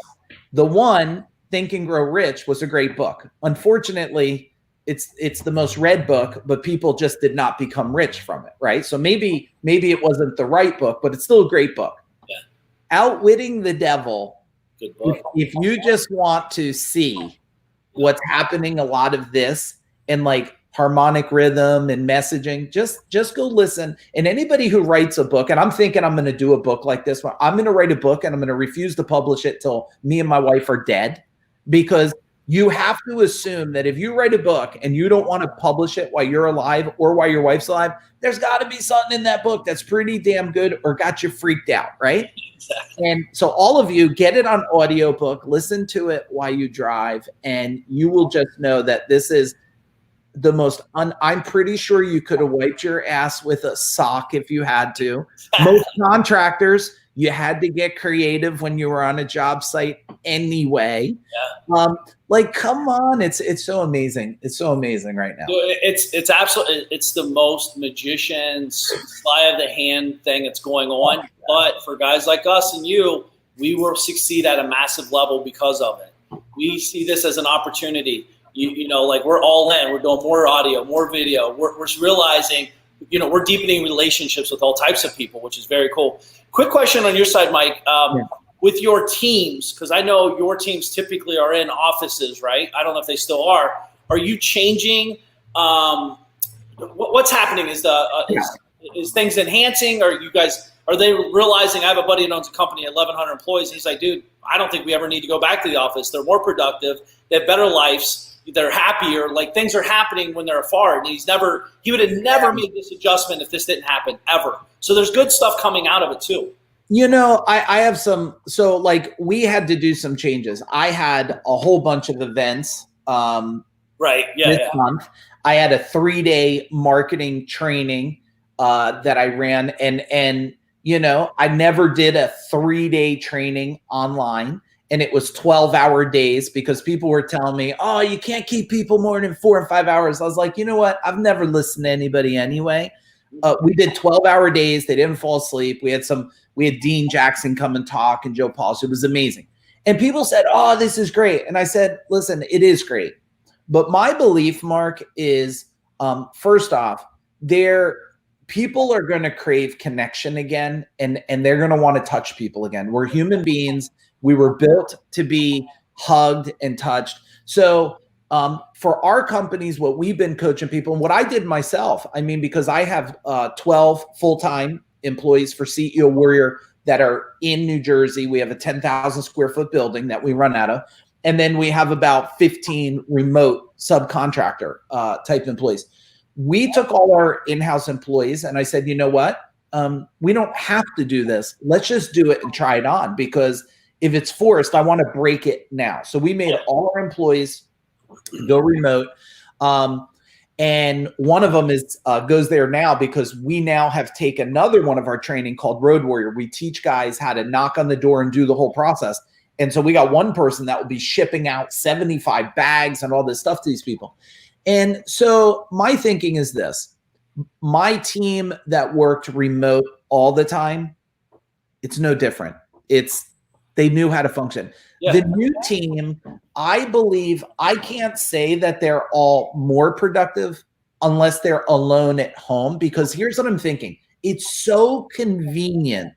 Speaker 3: the one, Think and Grow Rich, was a great book. Unfortunately, it's the most read book, but people just did not become rich from it, right? So maybe it wasn't the right book, but it's still a great book.
Speaker 2: Yeah.
Speaker 3: Outwitting the Devil.
Speaker 2: Good book.
Speaker 3: If you just want to see what's happening, a lot of this, and like harmonic rhythm and messaging, just go listen. And anybody who writes a book, and I'm thinking I'm going to do a book like this one, I'm going to write a book and I'm going to refuse to publish it till me and my wife are dead, because you have to assume that if you write a book and you don't want to publish it while you're alive or while your wife's alive, there's got to be something in that book that's pretty damn good or got you freaked out, right? Exactly. And so all of you, get it on audiobook, listen to it while you drive, and you will just know that this is the most I'm pretty sure you could have wiped your ass with a sock if you had to. Most contractors, you had to get creative when you were on a job site anyway. Yeah. Like, come on, it's so amazing. It's so amazing right now.
Speaker 2: It's absolutely, it's the most magician's sleight of the hand thing that's going on. But for guys like us and you, we will succeed at a massive level because of it. We see this as an opportunity. You know, like, we're all in. We're doing more audio, more video. We're realizing, you know, we're deepening relationships with all types of people, which is very cool. Quick question on your side, Mike. With your teams, because I know your teams typically are in offices, right? I don't know if they still are. Are you changing? What's happening? Is things enhancing? Are they realizing? I have a buddy who owns a company, 1,100 employees. And he's like, dude, I don't think we ever need to go back to the office. They're more productive. They have better lives. They're happier. Like, things are happening when they're afar. And he would have never made this adjustment if this didn't happen, ever. So there's good stuff coming out of it too.
Speaker 3: You know, I have some, so like, we had to do some changes. I had a whole bunch of events this month. I had a 3-day marketing training that I ran, and you know, I never did a 3-day training online. And it was 12-hour days, because people were telling me, oh, you can't keep people more than 4 and 5 hours. I was like, you know what? I've never listened to anybody anyway. We did 12-hour days. They didn't fall asleep. We had Dean Jackson come and talk, and Joe Paul. It was amazing. And people said, oh, this is great. And I said, listen, it is great. But my belief, Mark, is first off, people are going to crave connection again, and they're going to want to touch people again. We're human beings. We were built to be hugged and touched. So for our companies, what we've been coaching people, and what I did myself, I mean, because I have 12 full-time employees for CEO Warrior that are in New Jersey. We have a 10,000 square foot building that we run out of. And then we have about 15 remote subcontractor type employees. We took all our in-house employees, and I said, you know what? We don't have to do this. Let's just do it and try it on, because if it's forced, I want to break it now. So we made all our employees go remote. And one of them goes there now, because we now have taken another one of our training called Road Warrior. We teach guys how to knock on the door and do the whole process. And so we got one person that will be shipping out 75 bags and all this stuff to these people. And so my thinking is this: my team that worked remote all the time, it's no different. They knew how to function. Yeah. The new team, I believe, I can't say that they're all more productive unless they're alone at home, because here's what I'm thinking. It's so convenient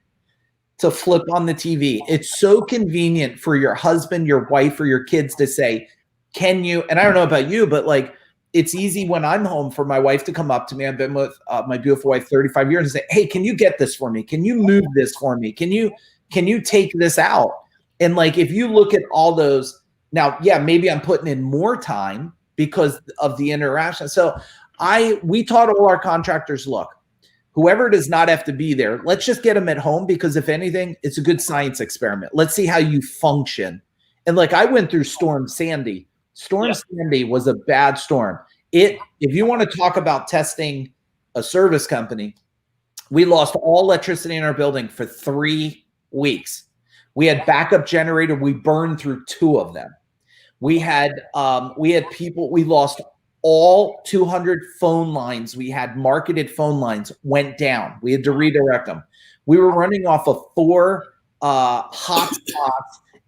Speaker 3: to flip on the TV. It's so convenient for your husband, your wife, or your kids to say, can you, and I don't know about you, but like, it's easy when I'm home for my wife to come up to me. I've been with my beautiful wife 35 years and say, hey, can you get this for me? Can you move this for me? Can you take this out? And like, if you look at all those now, yeah, maybe I'm putting in more time because of the interaction. So we taught all our contractors, look, whoever does not have to be there, let's just get them at home, because if anything, it's a good science experiment. Let's see how you function. And like, I went through Storm Sandy. Storm Sandy was a bad storm. If you want to talk about testing a service company, we lost all electricity in our building for 3 weeks. We had backup generator. We burned through 2 of them. We had people, we lost all 200 phone lines. We had marketed phone lines went down. We had to redirect them. We were running off of 4 hotspots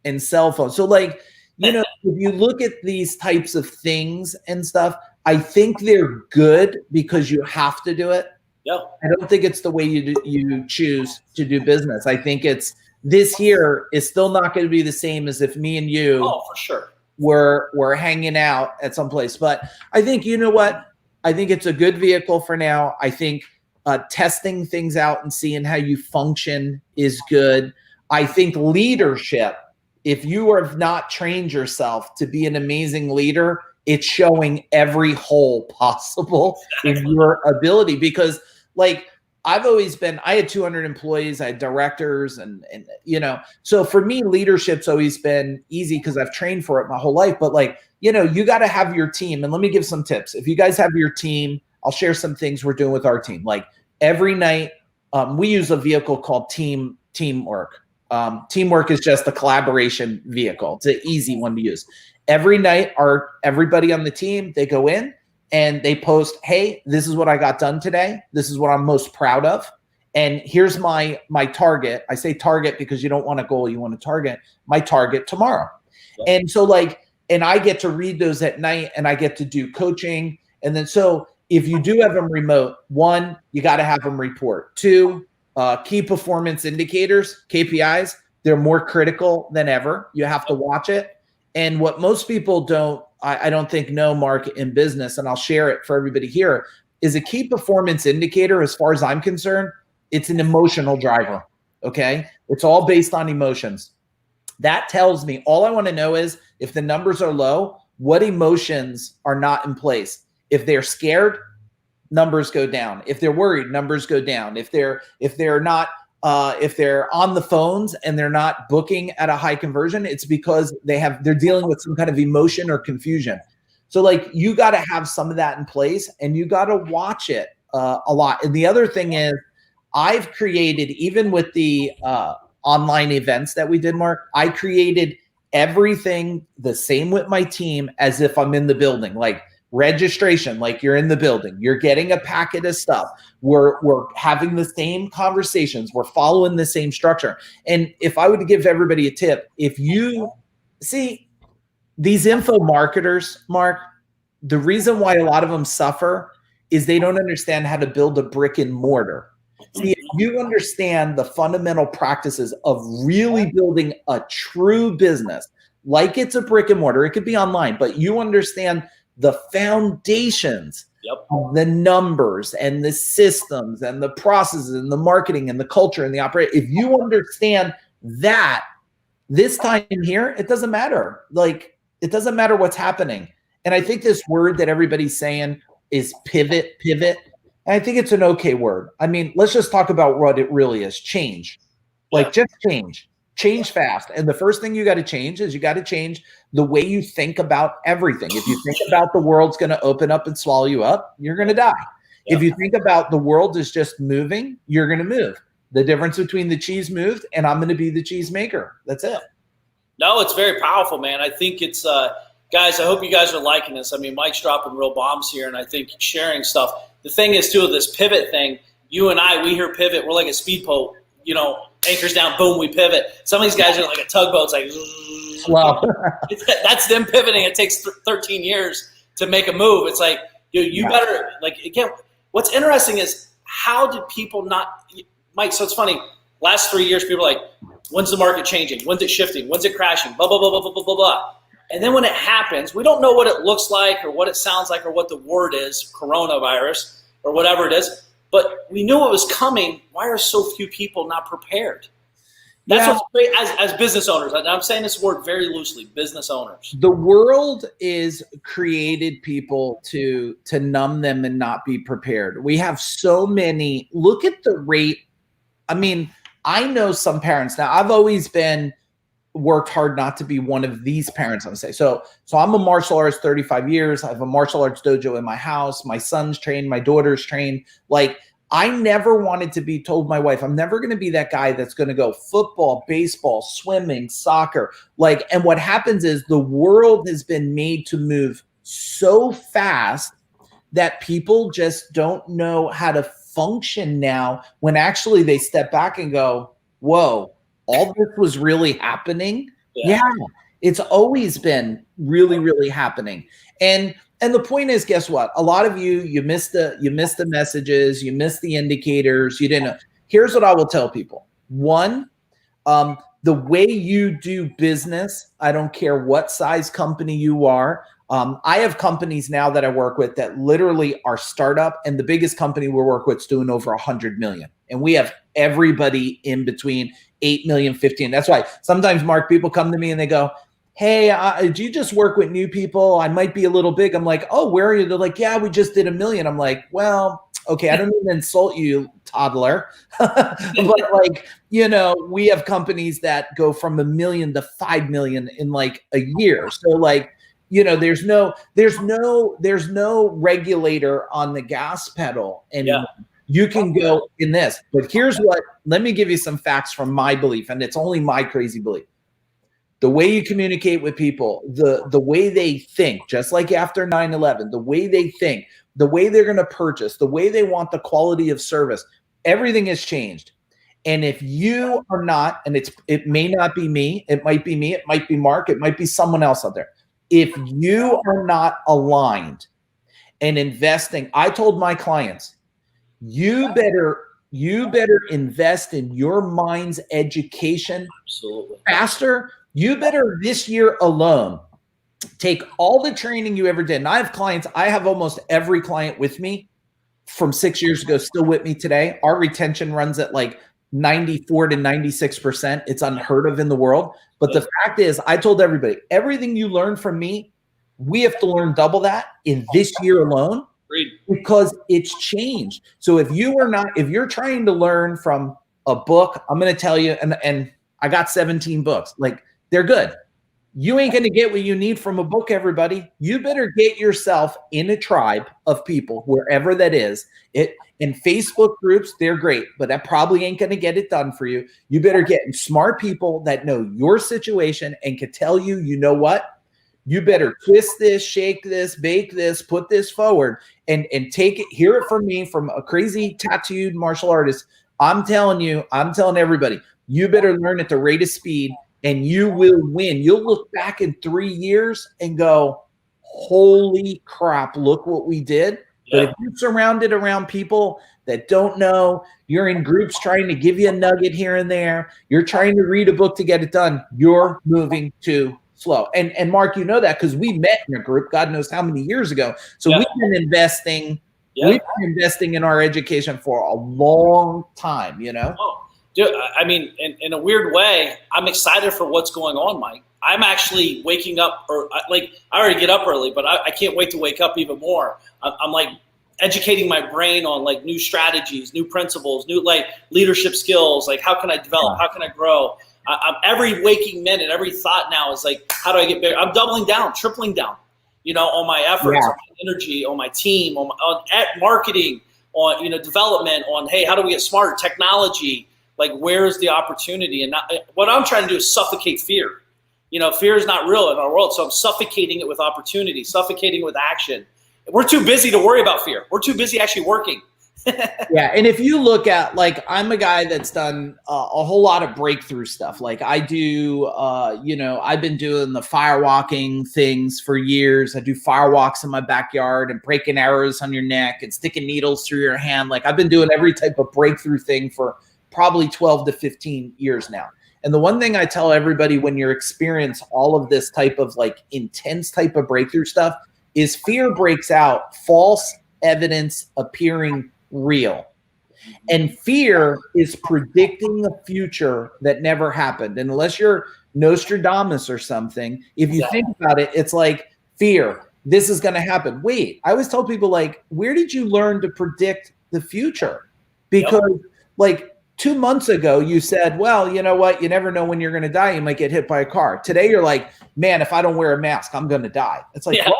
Speaker 3: and cell phones. So like, you know, if you look at these types of things and stuff, I think they're good because you have to do it.
Speaker 2: Yeah.
Speaker 3: I don't think it's the way you choose to do business. I think it's, this year is still not going to be the same as if me and you
Speaker 2: for sure
Speaker 3: were hanging out at some place. But I think, you know what? I think it's a good vehicle for now. I think testing things out and seeing how you function is good. I think leadership, if you have not trained yourself to be an amazing leader, it's showing every hole possible in your ability. Because like, I've always been, I had 200 employees, I had directors, and you know, so for me, leadership's always been easy because I've trained for it my whole life. But like, you know, you got to have your team. And let me give some tips. If you guys have your team, I'll share some things we're doing with our team. Like every night, we use a vehicle called Teamwork. Teamwork is just a collaboration vehicle. It's an easy one to use. Every night, everybody on the team, they go in and they post, hey, this is what I got done today. This is what I'm most proud of. And here's my target. I say target because you don't want a goal, you want a target. My target tomorrow. Yeah. And so like, and I get to read those at night and I get to do coaching. And then, so if you do have them remote, 1, you got to have them report. 2, key performance indicators, KPIs, they're more critical than ever. You have to watch it. And what most people don't, I don't think know, Mark, in business, and I'll share it for everybody here, is a key performance indicator, as far as I'm concerned, it's an emotional driver, okay? It's all based on emotions. That tells me, all I want to know is if the numbers are low, what emotions are not in place. If they're scared, numbers go down. If they're worried, numbers go down. If they're on the phones and they're not booking at a high conversion, it's because they're dealing with some kind of emotion or confusion. So like, you got to have some of that in place and you got to watch it a lot. And the other thing is, I've created, even with the online events that we did, Mark, I created everything the same with my team as if I'm in the building. Like registration, like you're in the building, you're getting a packet of stuff. We're having the same conversations. We're following the same structure. And if I were to give everybody a tip, if you see these info marketers, Mark, the reason why a lot of them suffer is they don't understand how to build a brick and mortar. See, if you understand the fundamental practices of really building a true business, like it's a brick and mortar, it could be online, but you understand the foundations of the numbers and the systems and the processes and the marketing and the culture and the operate. If you understand that, this time here, it doesn't matter. Like, it doesn't matter what's happening. And I think this word that everybody's saying is pivot. And I think it's an okay word. I mean, let's just talk about what it really is. Change. Like, just change fast. And the first thing you got to change is you got to change the way you think about everything. If you think about the world's going to open up and swallow you up, you're going to die. If you think about the world is just moving, you're going to move. The difference between the cheese moved and I'm going to be the cheese maker. That's it.
Speaker 2: No, it's very powerful, man. I think it's, guys, I hope you guys are liking this. I mean, Mike's dropping real bombs here, and I think sharing stuff. The thing is, too, this pivot thing, you and I, we hear pivot. We're like a speedboat, you know, anchors down, boom, we pivot. Some of these guys are like a tugboat. It's like,
Speaker 3: wow.
Speaker 2: That's them pivoting. It takes 13 years to make a move. It's like, dude, you better, like, again, what's interesting is how did people not, Mike, so it's funny, last 3 years, people are like, when's the market changing? When's it shifting? When's it crashing? Blah, blah, blah, blah, blah, blah, blah, blah. And then when it happens, we don't know what it looks like or what it sounds like or what the word is, coronavirus or whatever it is, but we knew it was coming. Why are so few people not prepared? That's what's great as business owners. I'm saying this word very loosely, business owners.
Speaker 3: The world is created people to numb them and not be prepared. We have so many. Look at the rate. I mean, I know some parents now. I've always worked hard not to be one of these parents. I'm saying so I'm a martial artist, 35 years. I have a martial arts dojo in my house. My son's trained, my daughter's trained. Like, I never wanted to be told my wife, I'm never going to be that guy that's going to go football, baseball, swimming, soccer. Like, and what happens is the world has been made to move so fast that people just don't know how to function now, when actually they step back and go, whoa, all this was really happening. Yeah, it's always been really, really happening. And the point is, guess what? A lot of you missed the messages, you missed the indicators, you didn't know. Here's what I will tell people. One, the way you do business, I don't care what size company you are. I have companies now that I work with that literally are startup, and the biggest company we work with is doing over 100 million. And we have everybody in between 8 million, 15. That's why sometimes, Mark, people come to me and they go, hey, do you just work with new people? I might be a little big. I'm like, oh, where are you? They're like, yeah, we just did 1 million. I'm like, well, okay, I don't even insult you, toddler. But like, we have companies that go from 1 million to 5 million in like a year. So like, there's no regulator on the gas pedal, and you can go in this. But let me give you some facts from my belief, and it's only my crazy belief. The way you communicate with people, the way they think, just like after 9/11, the way they think, the way they're going to purchase, the way they want the quality of service, everything has changed. And if you are not, and it may not be me, it might be Mark, it might be someone else out there. If you are not aligned and investing, I told my clients, you better invest in your mind's education faster. You better, this year alone, take all the training you ever did. And I have clients, I have almost every client with me from 6 years ago, still with me today. Our retention runs at like 94 to 96%. It's unheard of in the world. But the fact is, I told everybody, everything you learn from me, we have to learn double that in this year alone, because it's changed. So if you're trying to learn from a book, I'm going to tell you, and I got 17 books, like, they're good. You ain't going to get what you need from a book, everybody. You better get yourself in a tribe of people, wherever that is. In Facebook groups, they're great, but that probably ain't going to get it done for you. You better get in smart people that know your situation and can tell you, you know what? You better twist this, shake this, bake this, put this forward, and take it. Hear it from me, from a crazy tattooed martial artist. I'm telling everybody, you better learn at the rate of speed, and you will win. You'll look back in 3 years and go, holy crap, look what we did. But if you're surrounded around people that don't know, you're in groups trying to give you a nugget here and there, you're trying to read a book to get it done, you're moving too slow. And Mark, you know that because we met in a group, God knows how many years ago. So we've been investing. We've been investing in our education for a long time,
Speaker 2: Dude, I mean, in a weird way, I'm excited for what's going on, Mike. I'm actually waking up, I already get up early, but I can't wait to wake up even more. I'm like educating my brain on like new strategies, new principles, new like leadership skills. Like, how can I develop? How can I grow? I'm every waking minute, every thought now is like, how do I get bigger? I'm doubling down, tripling down, on my efforts, on my energy, on my team, on marketing, on, development, on, hey, how do we get smarter? Technology. Like, where's the opportunity? And what I'm trying to do is suffocate fear. Fear is not real in our world. So I'm suffocating it with opportunity, suffocating it with action. We're too busy to worry about fear. We're too busy actually working.
Speaker 3: Yeah. And if you look at, like, I'm a guy that's done a whole lot of breakthrough stuff. Like I do, I've been doing the firewalking things for years. I do firewalks in my backyard and breaking arrows on your neck and sticking needles through your hand. Like, I've been doing every type of breakthrough thing for probably 12 to 15 years now. And the one thing I tell everybody when you're experience all of this type of like intense type of breakthrough stuff is fear breaks out, false evidence appearing real. And fear is predicting a future that never happened. And unless you're Nostradamus or something, if you think about it, it's like fear. This is going to happen. Wait, I always tell people, like, where did you learn to predict the future? Because like 2 months ago, you said, well, you know what? You never know when you're going to die. You might get hit by a car. Today, you're like, man, if I don't wear a mask, I'm going to die. It's like, what?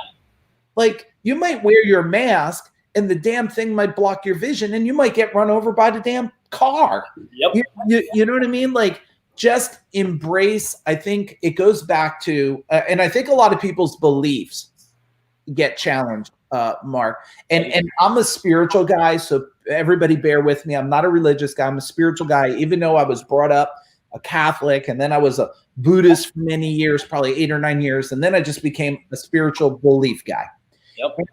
Speaker 3: Like, you might wear your mask and the damn thing might block your vision and you might get run over by the damn car. You know what I mean? Like, just embrace. I think it goes back to, and I think a lot of people's beliefs get challenged, Mark. And I'm a spiritual guy, so everybody bear with me. I'm not a religious guy. I'm a spiritual guy, even though I was brought up a Catholic, and then I was a Buddhist for many years, probably 8 or 9 years, and then I just became a spiritual belief guy.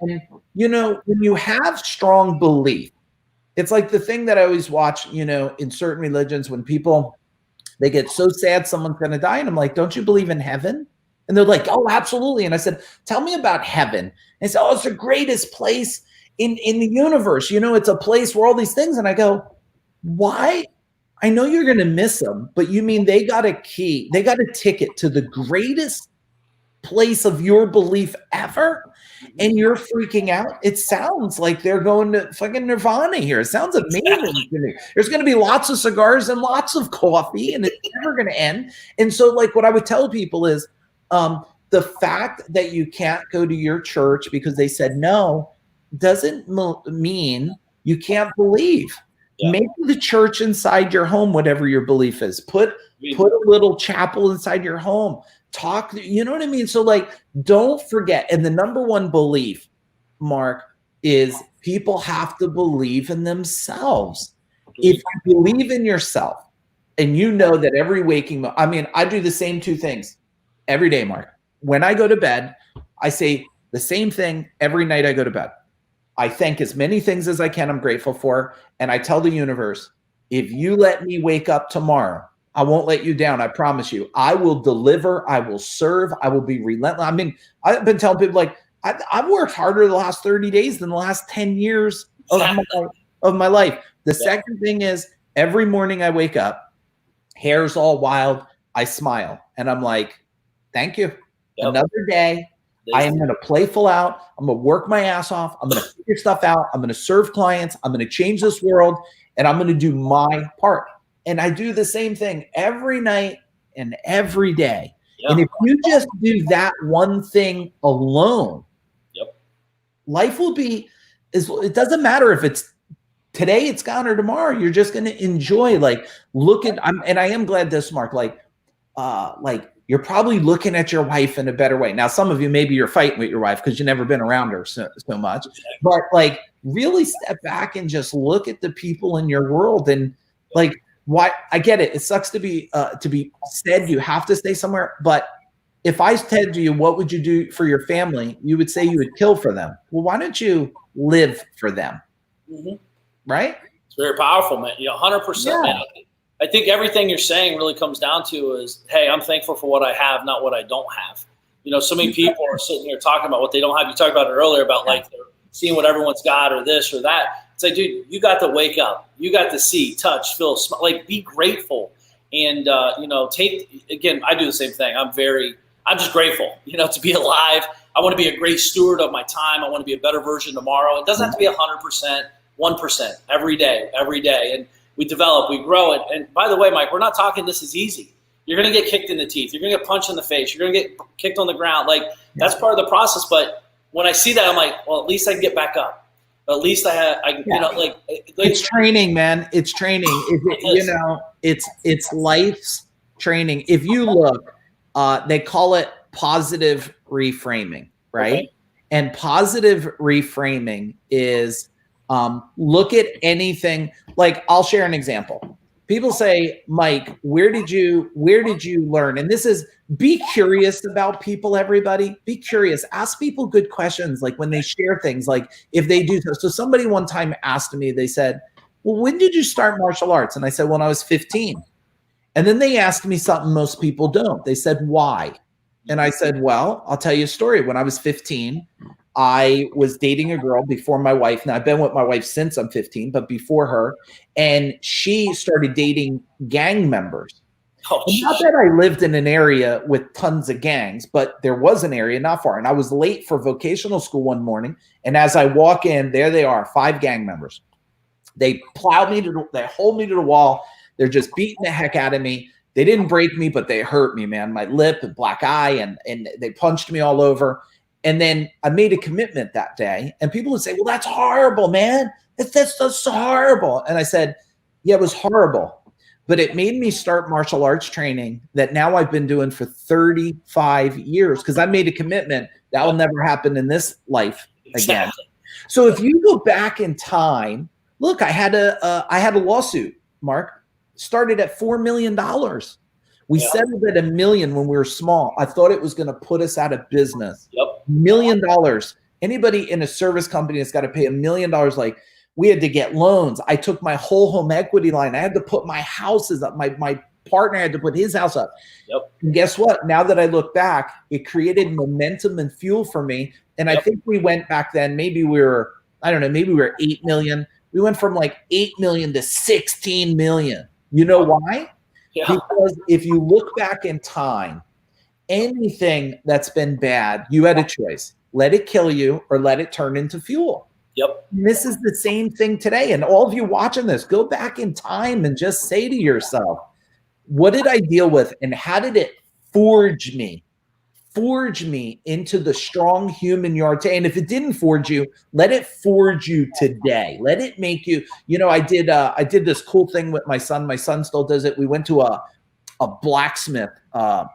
Speaker 3: And, you know, when you have strong belief, it's like the thing that I always watch, you know, in certain religions, when people, they get so sad someone's going to die, and I'm like, don't you believe in heaven? And they're like, oh, absolutely. And I said, tell me about heaven. And they said, oh, it's the greatest place in the universe. You know, it's a place where all these things. And I go, why? I know you're going to miss them, but you mean they got a key, they got a ticket to the greatest place of your belief ever, and you're freaking out? It sounds like they're going to fucking Nirvana here. It sounds amazing to me. There's going to be lots of cigars and lots of coffee, and it's never going to end. And so, like, what I would tell people is, the fact that you can't go to your church because they said no doesn't mean you can't believe. Make the church inside your home, whatever your belief is. Put a little chapel inside your home. Talk, you know what I mean? So, like, don't forget. And the number one belief, Mark, is people have to believe in themselves. If you believe in yourself and you know that every waking moment, I mean, I do the same 2 things every day, Mark. When I go to bed, I say the same thing every night I go to bed. I thank as many things as I can I'm grateful for. And I tell the universe, if you let me wake up tomorrow, I won't let you down. I promise you. I will deliver. I will serve. I will be relentless. I mean, I've been telling people, like, I've worked harder the last 30 days than the last 10 years of my life. The second thing is, every morning I wake up, hair's all wild, I smile. And I'm like, thank you. Another day. I am going to playful out. I'm going to work my ass off. I'm going to figure stuff out. I'm going to serve clients. I'm going to change this world, and I'm going to do my part. And I do the same thing every night and every day. And if you just do that one thing alone, life will be, it doesn't matter if it's today, it's gone, or tomorrow. You're just going to enjoy, like, and I am glad this, Mark, like you're probably looking at your wife in a better way. Now, some of you, maybe you're fighting with your wife because you've never been around her so much, but, like, really step back and just look at the people in your world. And, like, why, I get it. It sucks to be said you have to stay somewhere. But if I said to you, what would you do for your family? You would say you would kill for them. Well, why don't you live for them? Right?
Speaker 2: It's very powerful, man. 100%, man. I think everything you're saying really comes down to is, hey, I'm thankful for what I have, not what I don't have. You know, so many people are sitting here talking about what they don't have. You talked about it earlier about, like, they're seeing what everyone's got or this or that. It's like, dude, you got to wake up. You got to see, touch, feel, smell. Like, be grateful. And, you know, again, I do the same thing. I'm just grateful, you know, to be alive. I want to be a great steward of my time. I want to be a better version tomorrow. It doesn't have to be 100%, 1% every day. And we develop, we grow it. And by the way, Mike, we're not talking this is easy. You're going to get kicked in the teeth. You're going to get punched in the face. You're going to get kicked on the ground. Like, that's part of the process. But when I see that, I'm like, well, at least I can get back up. At least you know, like
Speaker 3: it's training, man. It's training. You know, it's life's training. If you look, they call it positive reframing, right? Okay. And positive reframing is, look at anything. Like, I'll share an example. People say, Mike, where did you learn? And this is, be curious about people, everybody. Be curious. Ask people good questions, like when they share things, like if they do. So somebody one time asked me, they said, well, when did you start martial arts? And I said, when I was 15. And then they asked me something most people don't. They said, why? And I said, well, I'll tell you a story. When I was 15, I was dating a girl before my wife. Now I've been with my wife since I'm 15, but before her, and she started dating gang members.
Speaker 2: Oh,
Speaker 3: And not that I lived in an area with tons of gangs, but there was an area not far. And I was late for vocational school one morning. And as I walk in, there they are, 5 gang members. They plowed me they hold me to the wall. They're just beating the heck out of me. They didn't break me, but they hurt me, man. My lip and black eye, and they punched me all over. And then I made a commitment that day. And people would say, well, that's horrible, man. That's so horrible. And I said, yeah, it was horrible. But it made me start martial arts training that now I've been doing for 35 years because I made a commitment that will never happen in this life again.
Speaker 2: Exactly.
Speaker 3: So if you go back in time, look, I had a lawsuit, Mark, started at $4 million. We settled at $1 million when we were small. I thought it was going to put us out of business.
Speaker 2: Yep.
Speaker 3: $1 million. Anybody in a service company that's got to pay $1 million, like, we had to get loans. I took my whole home equity line. I had to put my houses up. My partner had to put his house up.
Speaker 2: Yep.
Speaker 3: And guess what? Now that I look back, it created momentum and fuel for me. And I think we went back then, maybe we were 8 million. We went from like 8 million to 16 million. You know why?
Speaker 2: Yeah.
Speaker 3: Because if you look back in time, anything that's been bad, you had a choice. Let it kill you or let it turn into fuel.
Speaker 2: Yep.
Speaker 3: And this is the same thing today. And all of you watching this, go back in time and just say to yourself, what did I deal with and how did it forge me into the strong human you are today? And if it didn't forge you, let it forge you today. Let it make you, I did this cool thing with my son. My son still does it. We went to a blacksmith.
Speaker 2: Oh,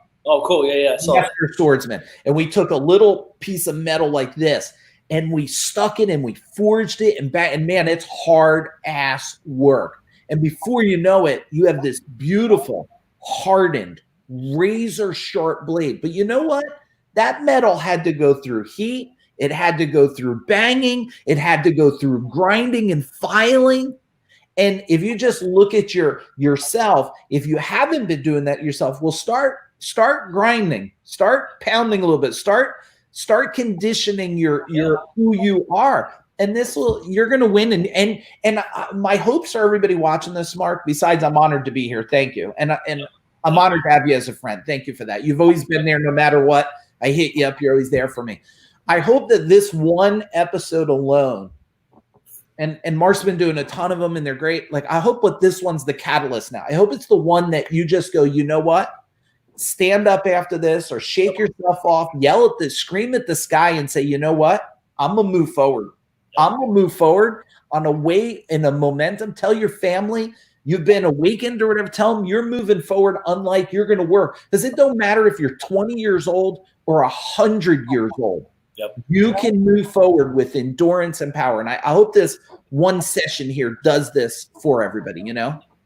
Speaker 2: cool. Yeah.
Speaker 3: Master swordsman. And we took a little piece of metal like this and we stuck it and we forged it and man, it's hard ass work. And before you know it, you have this beautiful, hardened, razor sharp blade. But you know what? That metal had to go through heat. It had to go through banging. It had to go through grinding and filing. And if you just look at yourself, if you haven't been doing that yourself, well, start grinding, start pounding a little bit, start conditioning your who you are. And you're going to win. And my hopes are everybody watching this, Mark, besides I'm honored to be here. Thank you. And I'm honored to have you as a friend. Thank you for that. You've always been there no matter what. I hit you up. You're always there for me. I hope that this one episode alone, and Mark's been doing a ton of them and they're great. Like, I hope what this one's the catalyst now. I hope it's the one that you just go, you know what? Stand up after this or shake yourself off, scream at the sky and say, you know what? I'm going to move forward. I'm going to move forward on a way in a momentum. Tell your family you've been awakened or whatever. Tell them you're moving forward unlike you're going to work. Because it don't matter if you're 20 years old or 100 years old.
Speaker 2: Yep.
Speaker 3: You can move forward with endurance and power. And I hope this one session here does this for everybody,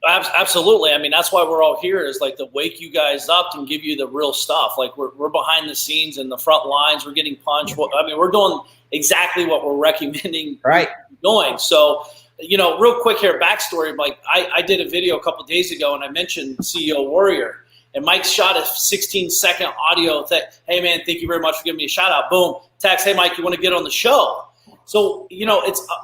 Speaker 2: Absolutely. I mean, that's why we're all here, is like to wake you guys up and give you the real stuff. Like we're behind the scenes in the front lines. We're getting punched. I mean, we're doing exactly what we're recommending doing. So, real quick here, backstory. Like I did a video a couple of days ago and I mentioned CEO Warrior. And Mike shot a 16-second audio that, hey, man, thank you very much for giving me a shout out. Boom. Text, hey, Mike, you want to get on the show? So,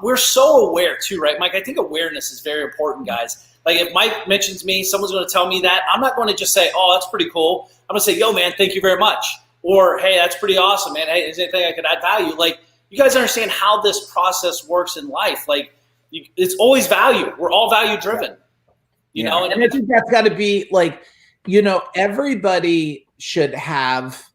Speaker 2: we're so aware too, right, Mike? I think awareness is very important, guys. Like if Mike mentions me, someone's going to tell me that. I'm not going to just say, oh, that's pretty cool. I'm going to say, yo, man, thank you very much. Or, hey, that's pretty awesome, man. Hey, is there anything I could add value? Like, you guys understand how this process works in life. Like, it's always value. We're all value driven, you know?
Speaker 3: And I think that's got to be like, everybody should have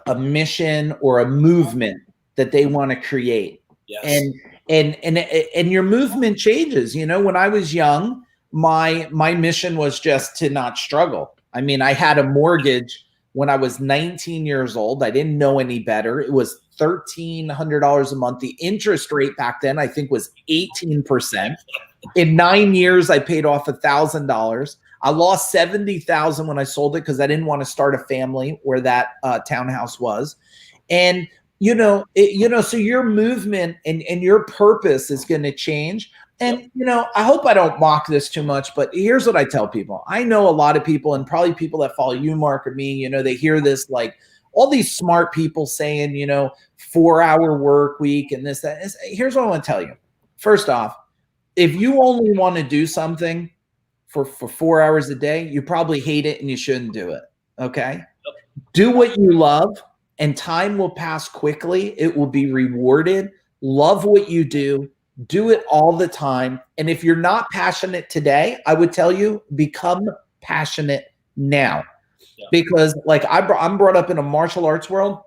Speaker 3: a mission or a movement that they want to create.
Speaker 2: Yes.
Speaker 3: And your movement changes. When I was young, my mission was just to not struggle. I mean, I had a mortgage when I was 19 years old. I didn't know any better. It was $1,300 a month. The interest rate back then, I think, was 18%. In 9 years, I paid off $1,000. I lost $70,000 when I sold it because I didn't want to start a family where that townhouse was. And so your movement and your purpose is going to change. And, I hope I don't mock this too much, but here's what I tell people. I know a lot of people, and probably people that follow you, Mark, or me, they hear this like, all these smart people saying, 4-hour work week and this, that. Here's what I want to tell you. First off, if you only want to do something for 4 hours a day, you probably hate it and you shouldn't do it. Okay. Do what you love and time will pass quickly. It will be rewarded. Love what you do. Do it all the time. And if you're not passionate today, I would tell you, become passionate now. Yeah. Because like I'm brought up in a martial arts world,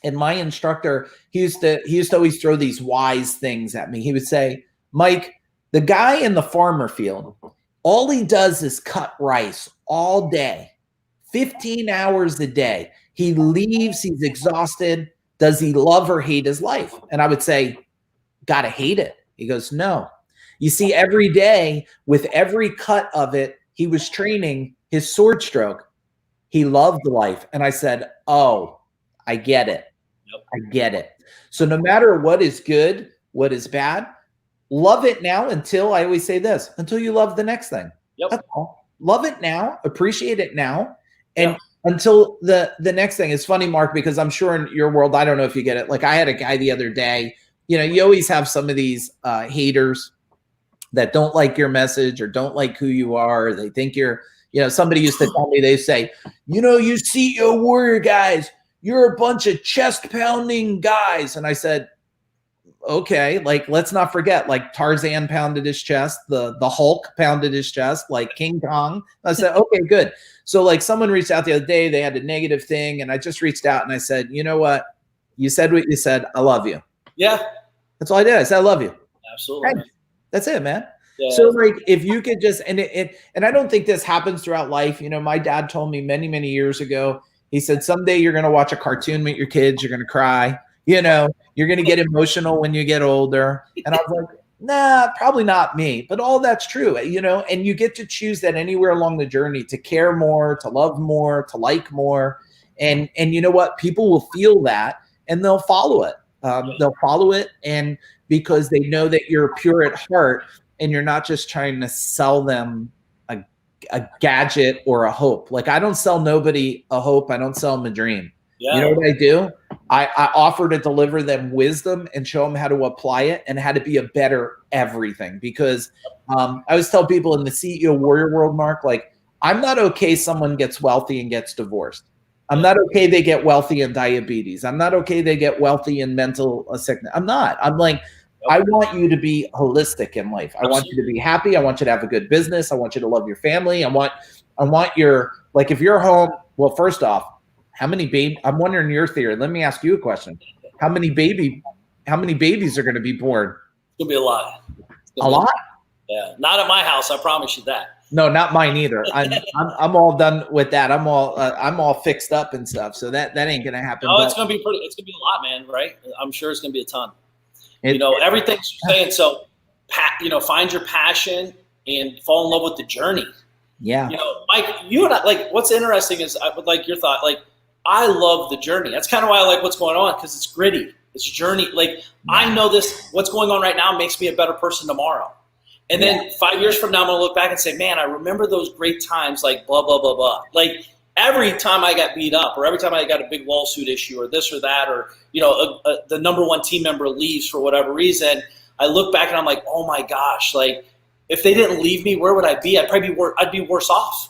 Speaker 3: and my instructor, he used to always throw these wise things at me. He would say, Mike, the guy in the farmer field, all he does is cut rice all day, 15 hours a day. He leaves, he's exhausted. Does he love or hate his life? And I would say, gotta hate it. He goes, no. You see, every day with every cut of it, he was training his sword stroke. He loved life. And I said, oh, I get it. Yep. I get it. So no matter what is good, what is bad, love it now until, I always say this, until you love the next thing. Yep. That's all. Love it now, appreciate it now. And yep. Until the next thing. It's funny, Mark, because I'm sure in your world, I don't know if you get it. Like I had a guy the other day, you always have some of these haters that don't like your message or don't like who you are. Or they think you're, somebody used to tell me, they say, you CEO warrior guys, you're a bunch of chest pounding guys. And I said, okay, like, let's not forget, like Tarzan pounded his chest, the Hulk pounded his chest, like King Kong. I said, okay, good. So like someone reached out the other day, they had a negative thing. And I just reached out and I said, you know what? You said what you said. I love you.
Speaker 2: Yeah.
Speaker 3: That's all I did. I said, I love you.
Speaker 2: Absolutely.
Speaker 3: Right. That's it, man.
Speaker 2: Yeah.
Speaker 3: So like, if you could just, and I don't think this happens throughout life. My dad told me many, many years ago, he said, someday you're going to watch a cartoon with your kids. You're going to cry, you're going to get emotional when you get older. And I was like, nah, probably not me, but all that's true, and you get to choose that anywhere along the journey to care more, to love more, to like more. And you know what? People will feel that and they'll follow it. They'll follow it. And because they know that you're pure at heart and you're not just trying to sell them a gadget or a hope. Like I don't sell nobody a hope. I don't sell them a dream. Yeah. You know what I do? I offer to deliver them wisdom and show them how to apply it and how to be a better everything. Because I always tell people in the CEO warrior world, Mark, like I'm not okay someone gets wealthy and gets divorced. I'm not okay they get wealthy in diabetes. I'm not okay they get wealthy in mental sickness. I'm not. I'm like, I want you to be holistic in life. I want you to be happy. I want you to have a good business. I want you to love your family. I want your, like if you're home, well, first off, how many I'm wondering your theory. Let me ask you a question. How many babies are going to be born?
Speaker 2: It's going to be a lot.
Speaker 3: A lot?
Speaker 2: Yeah. Not at my house. I promise you that.
Speaker 3: No, not mine either. I'm all done with that. I'm all fixed up and stuff. So that ain't going to happen.
Speaker 2: No, it's going to be a lot, man. Right. I'm sure it's going to be a ton. Everything's saying. So, find your passion and fall in love with the journey.
Speaker 3: Yeah.
Speaker 2: Mike, you and I, like, what's interesting is I would like your thought. Like, I love the journey. That's kind of why I like what's going on, because it's gritty. It's journey. Like, I know what's going on right now makes me a better person tomorrow. And then 5 years from now, I'm going to look back and say, man, I remember those great times, like blah, blah, blah, blah. Like every time I got beat up or every time I got a big lawsuit issue or this or that, or, the number one team member leaves for whatever reason, I look back and I'm like, oh my gosh, like if they didn't leave me, where would I be? I'd be worse off.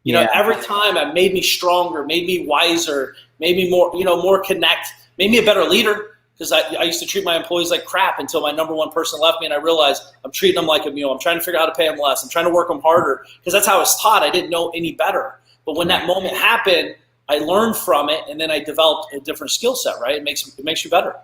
Speaker 2: Every time it made me stronger, made me wiser, made me more, more connect, made me a better leader. Because I used to treat my employees like crap until my number one person left me, and I realized I'm treating them like a mule. I'm trying to figure out how to pay them less. I'm trying to work them harder because that's how I was taught. I didn't know any better. But when that moment happened, I learned from it, and then I developed a different skill set. Right? It makes you better.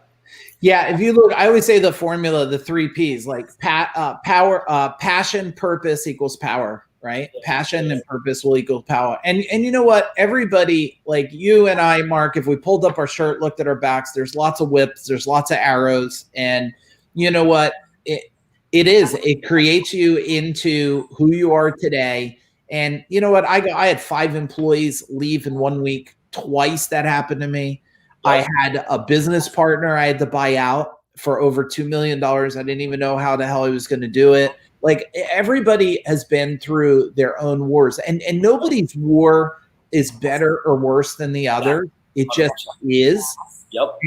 Speaker 3: Yeah. If you look, I always say the formula, the 3 P's, like power, passion, purpose equals power. Right? Passion and purpose will equal power. And you know what? Everybody, like you and I, Mark, if we pulled up our shirt, looked at our backs, there's lots of whips, there's lots of arrows. And you know what? It creates you into who you are today. And you know what? I had 5 employees leave in 1 week. Twice that happened to me. I had a business partner I had to buy out for over $2 million. I didn't even know how the hell I was going to do it. Like everybody has been through their own wars, and nobody's war is better or worse than the other. It just is.
Speaker 2: Yep.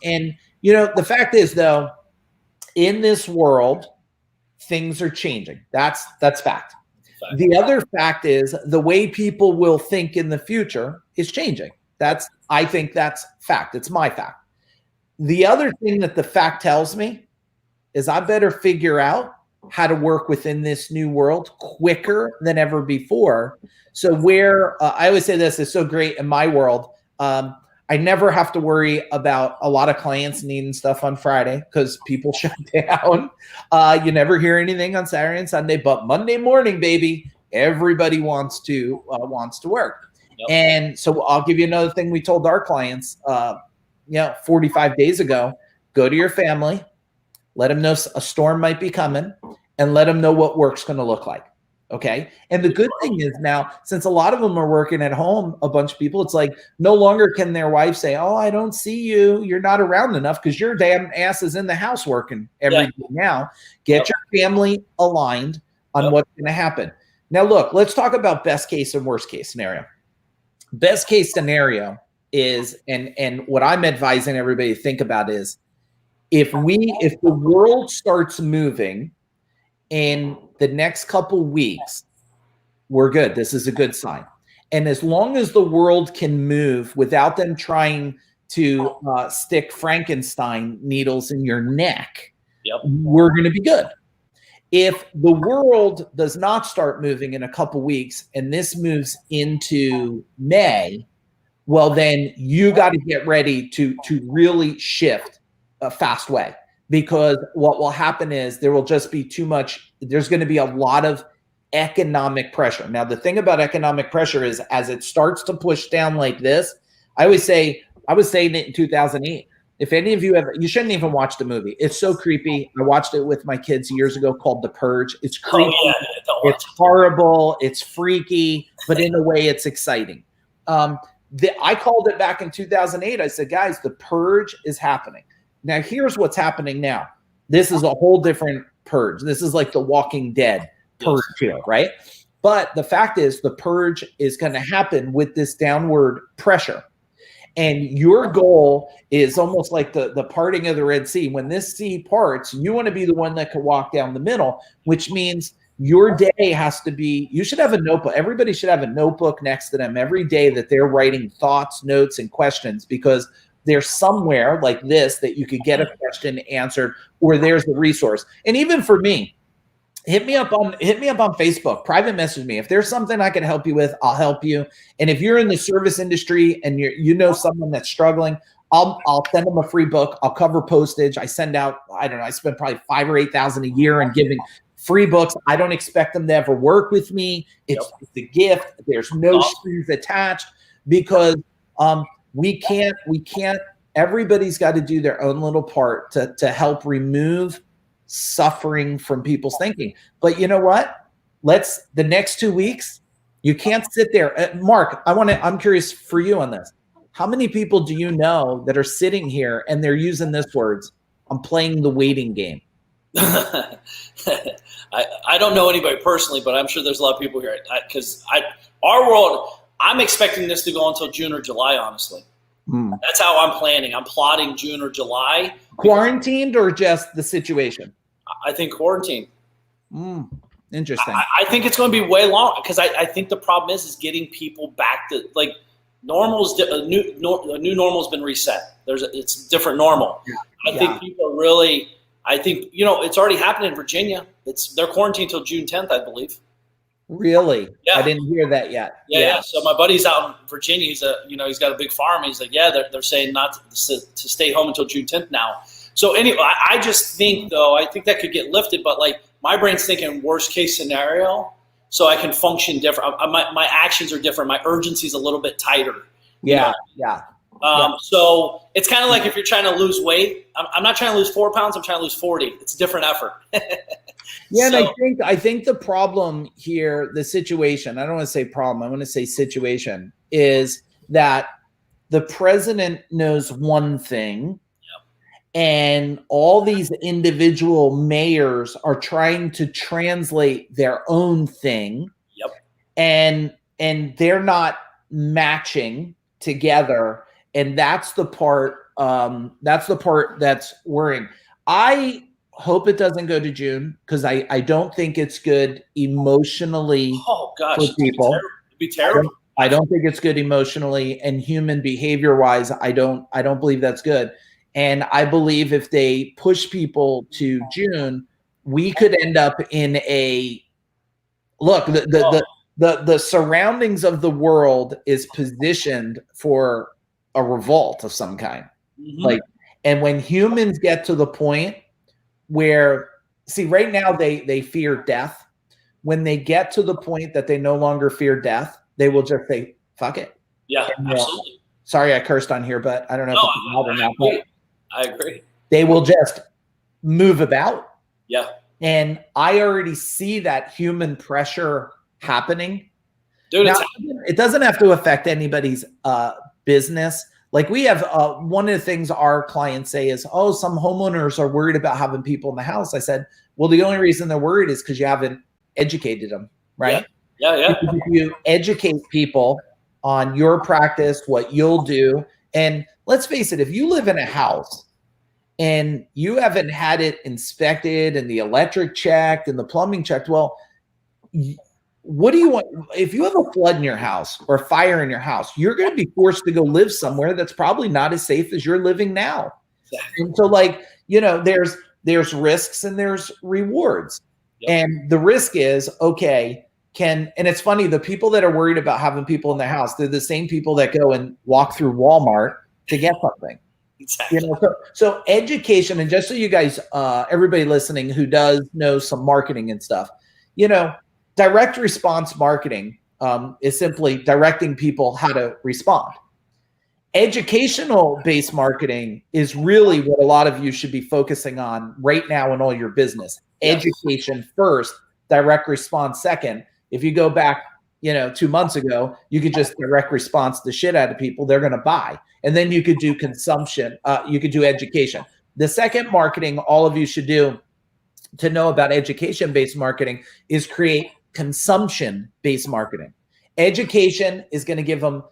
Speaker 3: And you know, the fact is though, in this world, things are changing. That's fact. The other fact is the way people will think in the future is changing. I think that's fact. It's my fact. The other thing that the fact tells me is I better figure out how to work within this new world quicker than ever before. So where I always say this is so great in my world, I never have to worry about a lot of clients needing stuff on Friday because people shut down. You never hear anything on Saturday and Sunday, but Monday morning, baby, everybody wants to work. Yep. And so I'll give you another thing we told our clients, 45 days ago. Go to your family, let them know a storm might be coming, and let them know what work's going to look like. Okay. And the good thing is now, since a lot of them are working at home, a bunch of people, it's like no longer can their wife say, oh, I don't see you. You're not around enough because your damn ass is in the house working every day now. Get your family aligned on what's going to happen. Now, look, let's talk about best case and worst case scenario. Best case scenario is, and what I'm advising everybody to think about is, if the world starts moving in the next couple weeks, we're good. This is a good sign. And as long as the world can move without them trying to stick Frankenstein needles in your neck, we're going to be good. If the world does not start moving in a couple weeks and this moves into May, well, then you got to get ready to really shift a fast way, because what will happen is there will just be too much. There's going to be a lot of economic pressure. Now, the thing about economic pressure is as it starts to push down like this, I was saying it in 2008. If any of you you shouldn't even watch the movie. It's so creepy. I watched it with my kids years ago called The Purge. It's creepy. Oh, yeah, it's horrible. It's freaky, but in a way it's exciting. I called it back in 2008. I said, guys, The Purge is happening. Now, here's what's happening now. This is a whole different purge. This is like the Walking Dead purge here, right? But the fact is the purge is going to happen with this downward pressure. And your goal is almost like the parting of the Red Sea. When this sea parts, you want to be the one that can walk down the middle, which means your day has to be, you should have a notebook. Everybody should have a notebook next to them every day that they're writing thoughts, notes, and questions, because there's somewhere like this that you could get a question answered, or there's the resource. And even for me, hit me up on Facebook, private message me. If there's something I can help you with, I'll help you. And if you're in the service industry and you know someone that's struggling, I'll send them a free book. I'll cover postage. I send out, I don't know, I spend probably $5,000 or $8,000 a year in giving free books. I don't expect them to ever work with me. It's a gift. There's no strings attached, because we can't, everybody's got to do their own little part to help remove suffering from people's thinking. But you know what? The next 2 weeks, you can't sit there. Mark, I'm curious for you on this. How many people do you know that are sitting here and they're using this words? I'm playing the waiting game.
Speaker 2: I don't know anybody personally, but I'm sure there's a lot of people here. Because our world, I'm expecting this to go until June or July, honestly. That's how I'm planning. I'm plotting June or July.
Speaker 3: Quarantined or just the situation?
Speaker 2: I think quarantine.
Speaker 3: Interesting.
Speaker 2: I think it's going to be way long, because I think the problem is getting people back to, like, normal's a new normal has been reset. It's different normal. I think people are really. I think it's already happening in Virginia. They're quarantined until June 10th, I believe.
Speaker 3: Really? Yeah. I didn't hear that yet.
Speaker 2: Yeah. So my buddy's out in Virginia. He's he's got a big farm. He's like, they're saying not to stay home until June 10th now. So anyway, I just think I think that could get lifted, but like my brain's thinking worst case scenario, so I can function different. My actions are different. My urgency's a little bit tighter.
Speaker 3: Yeah.
Speaker 2: So it's kind of like if you're trying to lose weight. I'm not trying to lose 4 pounds. I'm trying to lose 40. It's a different effort.
Speaker 3: Yeah, so, and I think the problem here, the situation, I don't want to say problem, I want to say situation, is that the president knows one thing, and all these individual mayors are trying to translate their own thing. And they're not matching together. And that's the part that's worrying. I hope it doesn't go to June because I don't think it's good emotionally
Speaker 2: Oh gosh,
Speaker 3: for people.
Speaker 2: it'd be terrible.
Speaker 3: I don't think it's good emotionally and human behavior wise. I don't believe that's good. And I believe if they push people to June, we could end up in a look. The surroundings of the world is positioned for a revolt of some kind.
Speaker 2: Mm-hmm.
Speaker 3: Like, and when humans get to the point where, see, right now they fear death. When they get to the point that they no longer fear death, they will just say, fuck it.
Speaker 2: Yeah, absolutely.
Speaker 3: Sorry, I cursed on here, but I don't know if it's loud or not.
Speaker 2: I agree.
Speaker 3: They will just move about.
Speaker 2: Yeah.
Speaker 3: And I already see that human pressure happening.
Speaker 2: Dude,
Speaker 3: now, it doesn't have to affect anybody's business. Like we have one of the things our clients say is, oh, some homeowners are worried about having people in the house. I said, well, the only reason they're worried is because you haven't educated them, right?
Speaker 2: Yeah.
Speaker 3: Because if you educate people on your practice, what you'll do, and let's face it, if you live in a house and you haven't had it inspected and the electric checked and the plumbing checked, well, what do you want? If you have a flood in your house or a fire in your house, you're going to be forced to go live somewhere that's probably not as safe as you're living now. Exactly. And so, like, you know, there's risks and there's rewards. Yep. And the risk is, okay, and it's funny, the people that are worried about having people in their house, they're the same people that go and walk through Walmart to get something.
Speaker 2: Exactly.
Speaker 3: You know, so education, and just so you guys, everybody listening who does know some marketing and stuff, you know, direct response marketing is simply directing people how to respond. Educational based marketing is really what a lot of you should be focusing on right now in all your business. Yes. Education first, direct response second. If you go back, 2 months ago, you could just direct response the shit out of people. They're going to buy. And then you could do consumption. You could do education. The second marketing all of you should do to know about education-based marketing is create consumption-based marketing. Education is going to give them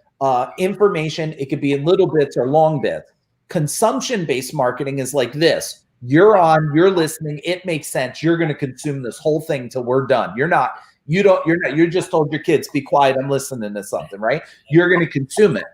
Speaker 3: information. It could be in little bits or long bits. Consumption-based marketing is like this. You're on, you're listening. It makes sense. You're going to consume this whole thing till we're done. You just told your kids, be quiet. I'm listening to something, right? You're going to consume it.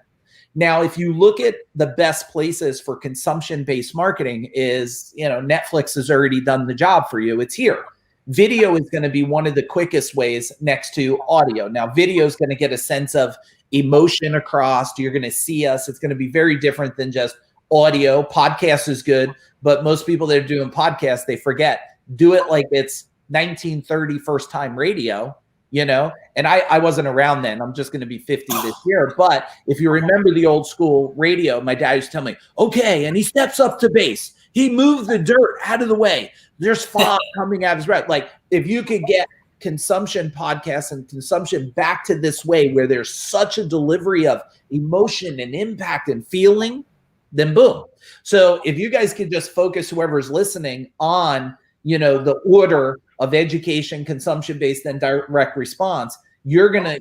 Speaker 3: Now, if you look at the best places for consumption-based marketing is, Netflix has already done the job for you. It's here. Video is going to be one of the quickest ways next to audio. Now, video is going to get a sense of emotion across. You're going to see us. It's going to be very different than just audio. Podcast is good, but most people that are doing podcasts, they forget. Do it like it's 1930 first time radio, and I wasn't around then. I'm just going to be 50 this year. But if you remember the old school radio, my dad used to tell me, okay, and he steps up to base. He moved the dirt out of the way. There's fog coming out of his breath. Like if you could get consumption podcasts and consumption back to this way where there's such a delivery of emotion and impact and feeling, then boom. So if you guys could just focus, whoever's listening, on the order of education, consumption-based, and direct response, you're gonna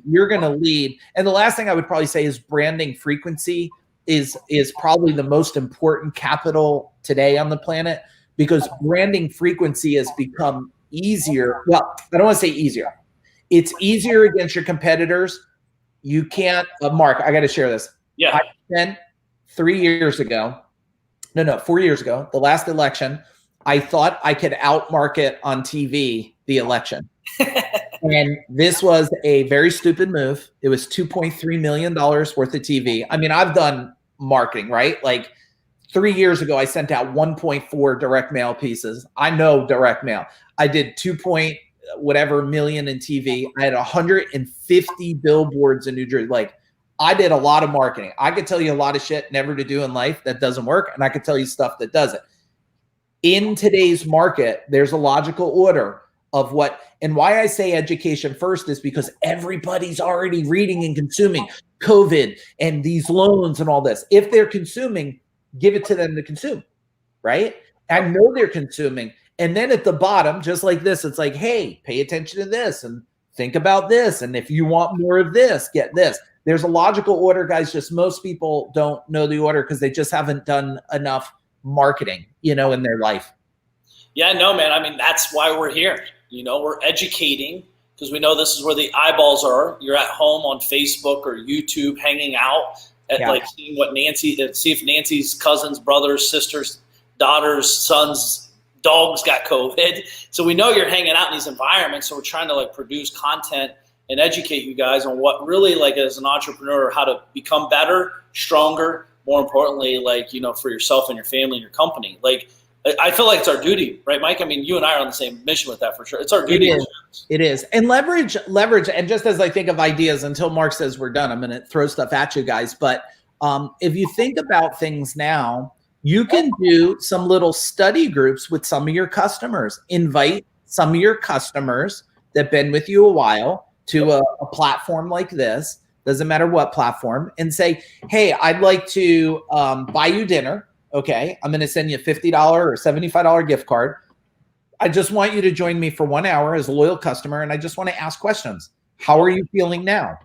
Speaker 3: lead. And the last thing I would probably say is branding frequency is probably the most important capital today on the planet, because branding frequency has become easier. Well, I don't want to say easier. It's easier against your competitors. You can't, Mark, I got to share this.
Speaker 2: Yeah.
Speaker 3: I spent 4 years ago, the last election, I thought I could outmarket on TV the election. And this was a very stupid move. It was $2.3 million worth of TV. I mean, I've done marketing, right? Like 3 years ago, I sent out 1.4 direct mail pieces. I know direct mail. I did 2 point whatever million in TV. I had 150 billboards in New Jersey. Like I did a lot of marketing. I could tell you a lot of shit never to do in life that doesn't work. And I could tell you stuff that doesn't. In today's market, there's a logical order of what, and why I say education first is because everybody's already reading and consuming COVID and these loans and all this. If they're consuming, give it to them to consume, right? I know they're consuming. And then at the bottom, just like this, it's like, hey, pay attention to this and think about this. And if you want more of this, get this. there's a logical order, guys. Just most people don't know the order because they just haven't done enough marketing, in their life.
Speaker 2: Yeah, no, man. I mean, that's why we're here. We're educating because we know this is where the eyeballs are. You're at home on Facebook or YouTube hanging out at seeing what see if Nancy's cousins, brothers, sisters, daughters, sons, dogs got COVID. So we know you're hanging out in these environments. So we're trying to produce content and educate you guys on what really as an entrepreneur, how to become better, stronger, more importantly, for yourself and your family and your company. I feel like it's our duty, right, Mike? I mean, you and I are on the same mission with that for sure. It's our duty.
Speaker 3: It is. And leverage. And just as I think of ideas, until Mark says we're done, I'm going to throw stuff at you guys. But if you think about things now, you can do some little study groups with some of your customers. Invite some of your customers that have been with you a while to a platform like this, doesn't matter what platform, and say, hey, I'd like to buy you dinner. Okay, I'm going to send you a $50 or $75 gift card. I just want you to join me for 1 hour as a loyal customer, and I just want to ask questions. How are you feeling now?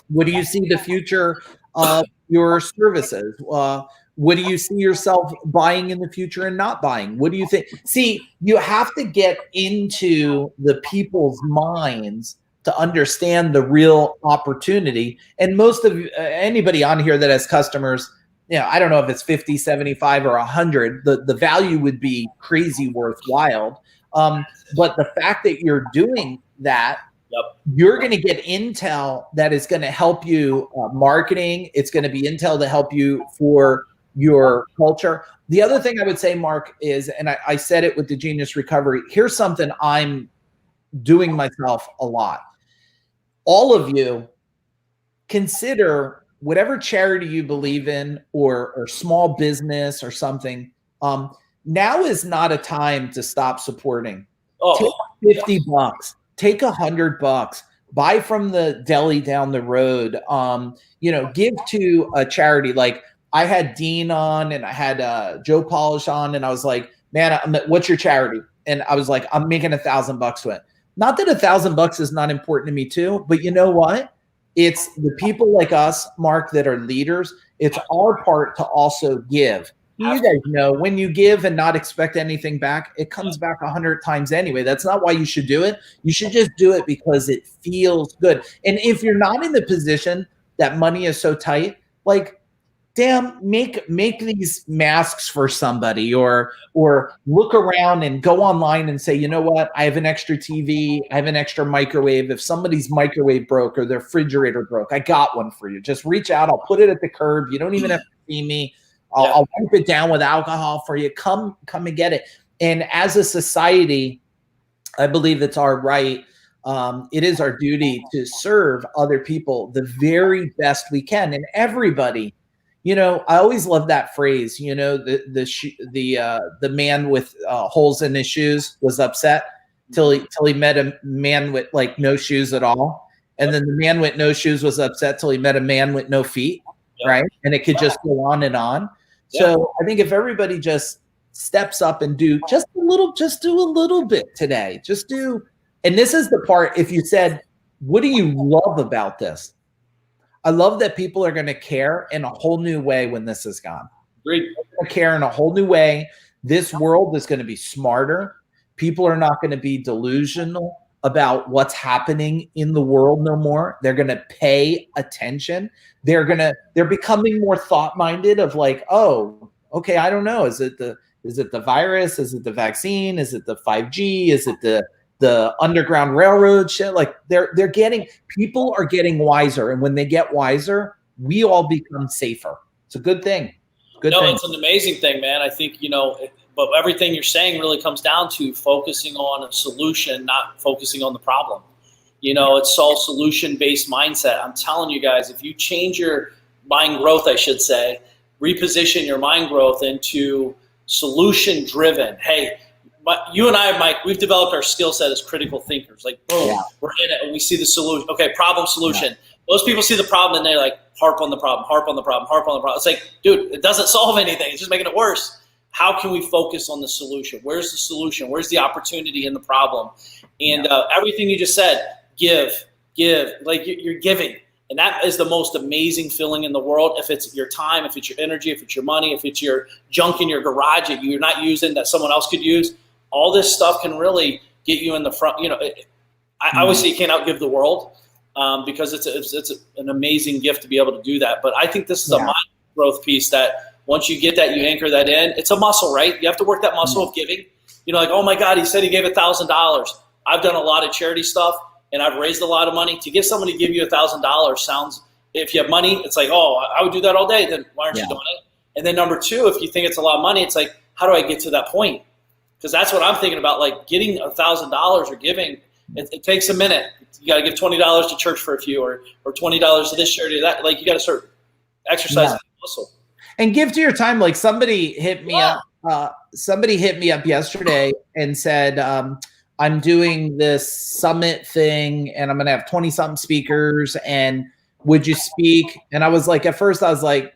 Speaker 3: What do you see the future of your services? What do you see yourself buying in the future and not buying? What do you think? See, you have to get into the people's minds to understand the real opportunity. And most of anybody on here that has customers, I don't know if it's 50, 75 or 100, the value would be crazy worthwhile. But the fact that you're doing that, you're going to get intel that is going to help you marketing. It's going to be intel to help you for your culture. The other thing I would say, Mark, is, and I said it with the Genius Recovery, here's something I'm doing myself a lot. All of you consider whatever charity you believe in or small business or something. Now is not a time to stop supporting. Take $50, take $100, buy from the deli down the road. Give to a charity. Like I had Dean on and I had Joe Polish on, and I was like, man, what's your charity? And I was like, I'm making $1,000 with it. Not that $1,000 is not important to me too, but you know what? It's the people like us, Mark, that are leaders. It's our part to also give. You guys know when you give and not expect anything back, it comes back 100 times anyway. That's not why you should do it. You should just do it because it feels good. And if you're not in the position that money is so tight, damn, make these masks for somebody, or look around and go online and say, you know what? I have an extra TV. I have an extra microwave. If somebody's microwave broke or their refrigerator broke, I got one for you. Just reach out. I'll put it at the curb. You don't even have to see me. I'll wipe it down with alcohol for you. Come and get it. And as a society, I believe it's our right. It is our duty to serve other people the very best we can. And everybody, I always love that phrase. The man with holes in his shoes was upset till he met a man with no shoes at all, and then the man with no shoes was upset till he met a man with no feet, right? And it could just go on and on. So I think if everybody just steps up and do just a little bit today, and this is the part. If you said, "What do you love about this?" I love that people are going to care in a whole new way when this is gone.
Speaker 2: Great.
Speaker 3: They're going to care in a whole new way. This world is going to be smarter. People are not going to be delusional about what's happening in the world no more. They're going to pay attention. They're becoming more thought-minded of oh, okay, I don't know. Is it the virus? Is it the vaccine? Is it the 5G? Is it the Underground Railroad shit? People are getting wiser. And when they get wiser, we all become safer. It's a good thing.
Speaker 2: It's an amazing thing, man. I think, but everything you're saying really comes down to focusing on a solution, not focusing on the problem. It's all solution-based mindset. I'm telling you guys, if you change your mind growth, I should say, reposition your mind growth into solution-driven. Hey, but you and I, Mike, we've developed our skill set as critical thinkers. Boom, we're in it and we see the solution. Okay, problem, solution. Most people see the problem and they harp on the problem, harp on the problem, harp on the problem. It's dude, it doesn't solve anything. It's just making it worse. How can we focus on the solution? Where's the solution? Where's the opportunity in the problem? And everything you just said, give, you're giving. And that is the most amazing feeling in the world. If it's your time, if it's your energy, if it's your money, if it's your junk in your garage that you're not using that someone else could use, all this stuff can really get you in the front. I always say you can't outgive the world because it's an amazing gift to be able to do that. But I think this is a mind growth piece that once you get that, you anchor that in. It's a muscle, right? You have to work that muscle of giving. Like, oh my God, he said he gave $1,000. I've done a lot of charity stuff. And I've raised a lot of money. To get someone to give you $1,000 sounds, if you have money, it's like, oh, I would do that all day. Then why aren't you doing it? And then number two, if you think it's a lot of money, it's like, how do I get to that point? Because that's what I'm thinking about, like getting $1,000 or giving. It takes a minute. You got to give $20 to church for a few, or $20 to this charity or that. Like you got to start exercising the muscle.
Speaker 3: And give to your time. Like somebody hit me up. Somebody hit me up yesterday and said, I'm doing this summit thing and I'm going to have 20 something speakers and would you speak? And I was like, at first I was like,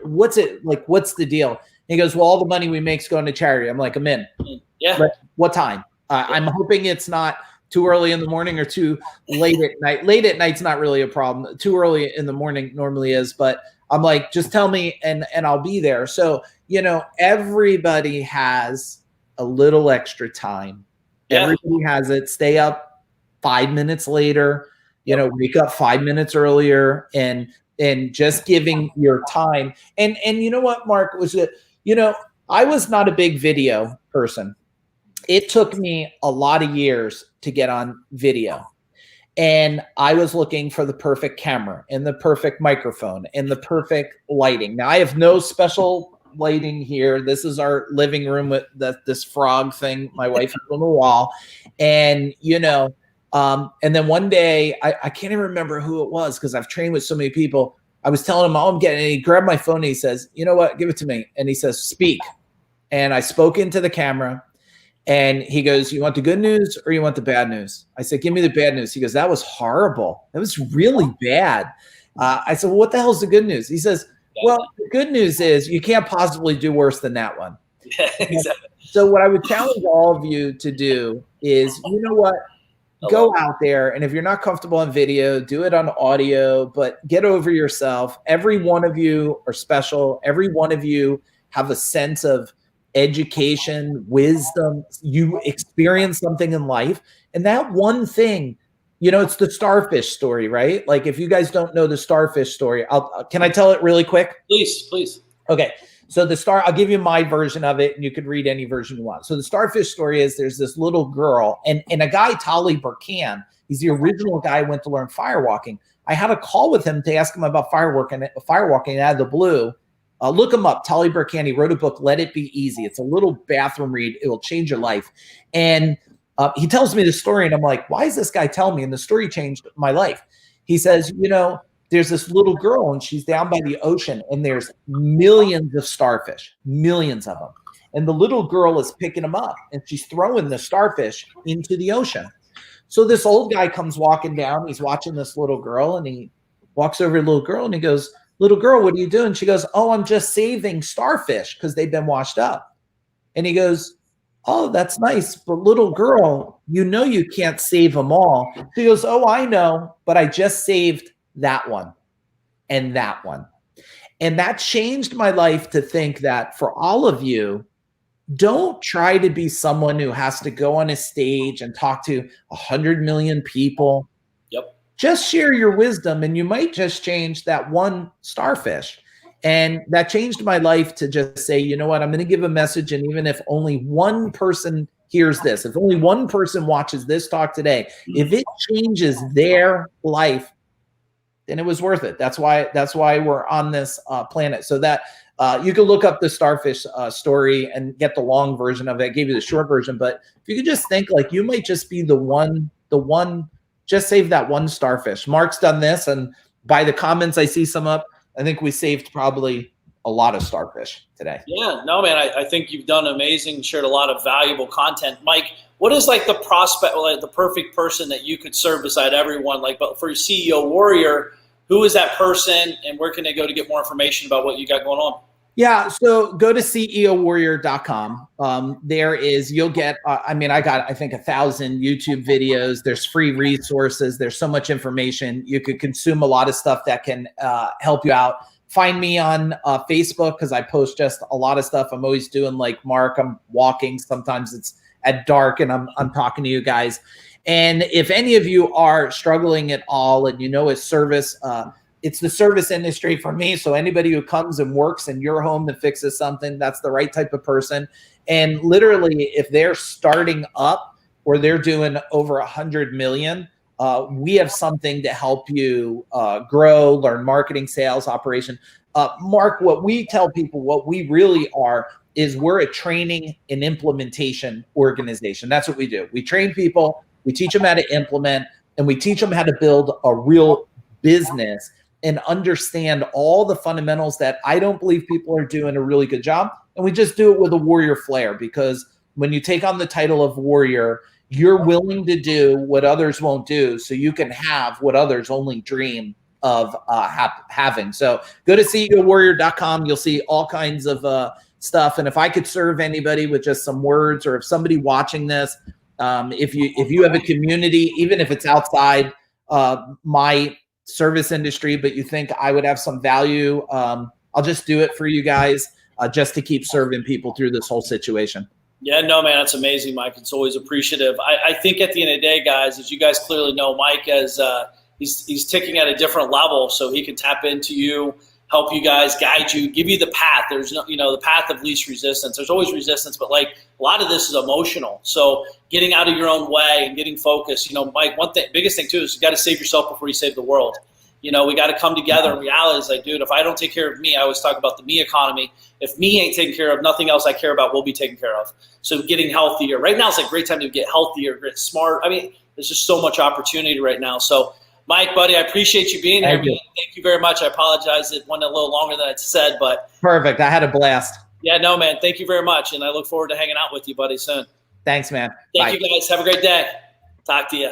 Speaker 3: what's it like? What's the deal? And he goes, well, all the money we make is going to charity. I'm like, I'm in.
Speaker 2: Yeah.
Speaker 3: But what time? I'm hoping it's not too early in the morning or too late at night. Late at night's not really a problem. Too early in the morning normally is, but I'm like, just tell me and I'll be there. So, everybody has a little extra time. Everybody has it. Stay up 5 minutes later, wake up 5 minutes earlier and just giving your time. And you know what, Mark, was it, I was not a big video person. It took me a lot of years to get on video. And I was looking for the perfect camera and the perfect microphone and the perfect lighting. Now I have no special lighting here. This is our living room with this frog thing my wife has on the wall. And, and then one day, I can't even remember who it was because I've trained with so many people. I was telling him, I'm getting, and he grabbed my phone and he says, you know what, give it to me. And he says, speak. And I spoke into the camera and he goes, you want the good news or you want the bad news? I said, give me the bad news. He goes, that was horrible. That was really bad. I said, well, what the hell is the good news? He says, well, the good news is you can't possibly do worse than that one.
Speaker 2: Yeah, exactly.
Speaker 3: So what I would challenge all of you to do is, you know what, go out there. And if you're not comfortable on video, do it on audio, but get over yourself. Every one of you are special. Every one of you have a sense of education, wisdom. You experience something in life. And that one thing, it's the starfish story, right? Like if you guys don't know the starfish story, can I tell it really quick?
Speaker 2: Please.
Speaker 3: Okay. So I'll give you my version of it and you could read any version you want. So the starfish story is there's this little girl and a guy, Tali Burkan, he's the original guy who went to learn firewalking. I had a call with him to ask him about firewalking out of the blue. Look him up, Tali Burkan. He wrote a book, Let It Be Easy. It's a little bathroom read. It will change your life. And he tells me the story and I'm like, why is this guy telling me? And the story changed my life. He says, there's this little girl and she's down by the ocean and there's millions of starfish, millions of them. And the little girl is picking them up and she's throwing the starfish into the ocean. So this old guy comes walking down. He's watching this little girl and he walks over to the little girl and he goes, little girl, what are you doing? She goes, oh, I'm just saving starfish because they've been washed up. And he goes, oh, that's nice. But little girl, you can't save them all. She goes, oh, I know, but I just saved that one and that one. And that changed my life to think that for all of you, don't try to be someone who has to go on a stage and talk to 100 million people.
Speaker 2: Yep.
Speaker 3: Just share your wisdom and you might just change that one starfish. And that changed my life to just say, you know what, I'm going to give a message. And even if only one person hears this, if only one person watches this talk today, if it changes their life, then it was worth it. That's why we're on this planet. So that you can look up the starfish story and get the long version of it. I gave you the short version, but if you could just think like you might just be the one, just save that one starfish. Mark's done this, and by the comments I see some up, I think we saved probably a lot of starfish today. Yeah,
Speaker 2: no, man, I think you've done amazing, shared a lot of valuable content. Mike, what is like the prospect, like the perfect person that you could serve beside everyone? Like, but for your CEO Warrior, who is that person and where can they go to get more information about what you got going on?
Speaker 3: Yeah, so go to ceowarrior.com. You'll get, I got, I think 1,000 YouTube videos. There's free resources. There's so much information. You could consume a lot of stuff that can help you out. Find me on Facebook because I post just a lot of stuff. I'm always doing like Mark, I'm walking. Sometimes it's at dark and I'm talking to you guys. And if any of you are struggling at all and you know a service, it's the service industry for me. So anybody who comes and works in your home that fixes something, that's the right type of person. And literally, if they're starting up or they're doing over 100 million, we have something to help you grow, learn marketing, sales, operation. Mark, what we tell people, what we really are, is we're a training and implementation organization. That's what we do. We train people, we teach them how to implement, and we teach them how to build a real business and understand all the fundamentals that I don't believe people are doing a really good job. And we just do it with a warrior flair, because when you take on the title of warrior, you're willing to do what others won't do so you can have what others only dream of having. So go to ceowarrior.com. You'll see all kinds of stuff. And if I could serve anybody with just some words, or if somebody watching this, if you have a community, even if it's outside my service industry, but you think I would have some value, I'll just do it for you guys, just to keep serving people through this whole situation.
Speaker 2: Yeah, no, man, that's amazing, Mike. It's always appreciative. I think at the end of the day, guys, as you guys clearly know, Mike, as he's ticking at a different level, so he can tap into you, help you guys, guide you, give you the path. There's no, the path of least resistance. There's always resistance, but like a lot of this is emotional. So getting out of your own way and getting focused. Mike, biggest thing too is you got to save yourself before you save the world. We got to come together. And reality is like, dude, if I don't take care of me, I always talk about the me economy. If me ain't taken care of, nothing else I care about will be taken care of. So getting healthier. Right now is a great time to get healthier, get smart. I mean, there's just so much opportunity right now. So Mike, buddy, I appreciate you being here. Thank you very much. I apologize. It went a little longer than I said, but.
Speaker 3: Perfect. I had a blast.
Speaker 2: Yeah, no, man. Thank you very much. And I look forward to hanging out with you, buddy, soon.
Speaker 3: Thanks, man.
Speaker 2: Thank you, guys. Have a great day. Talk to you.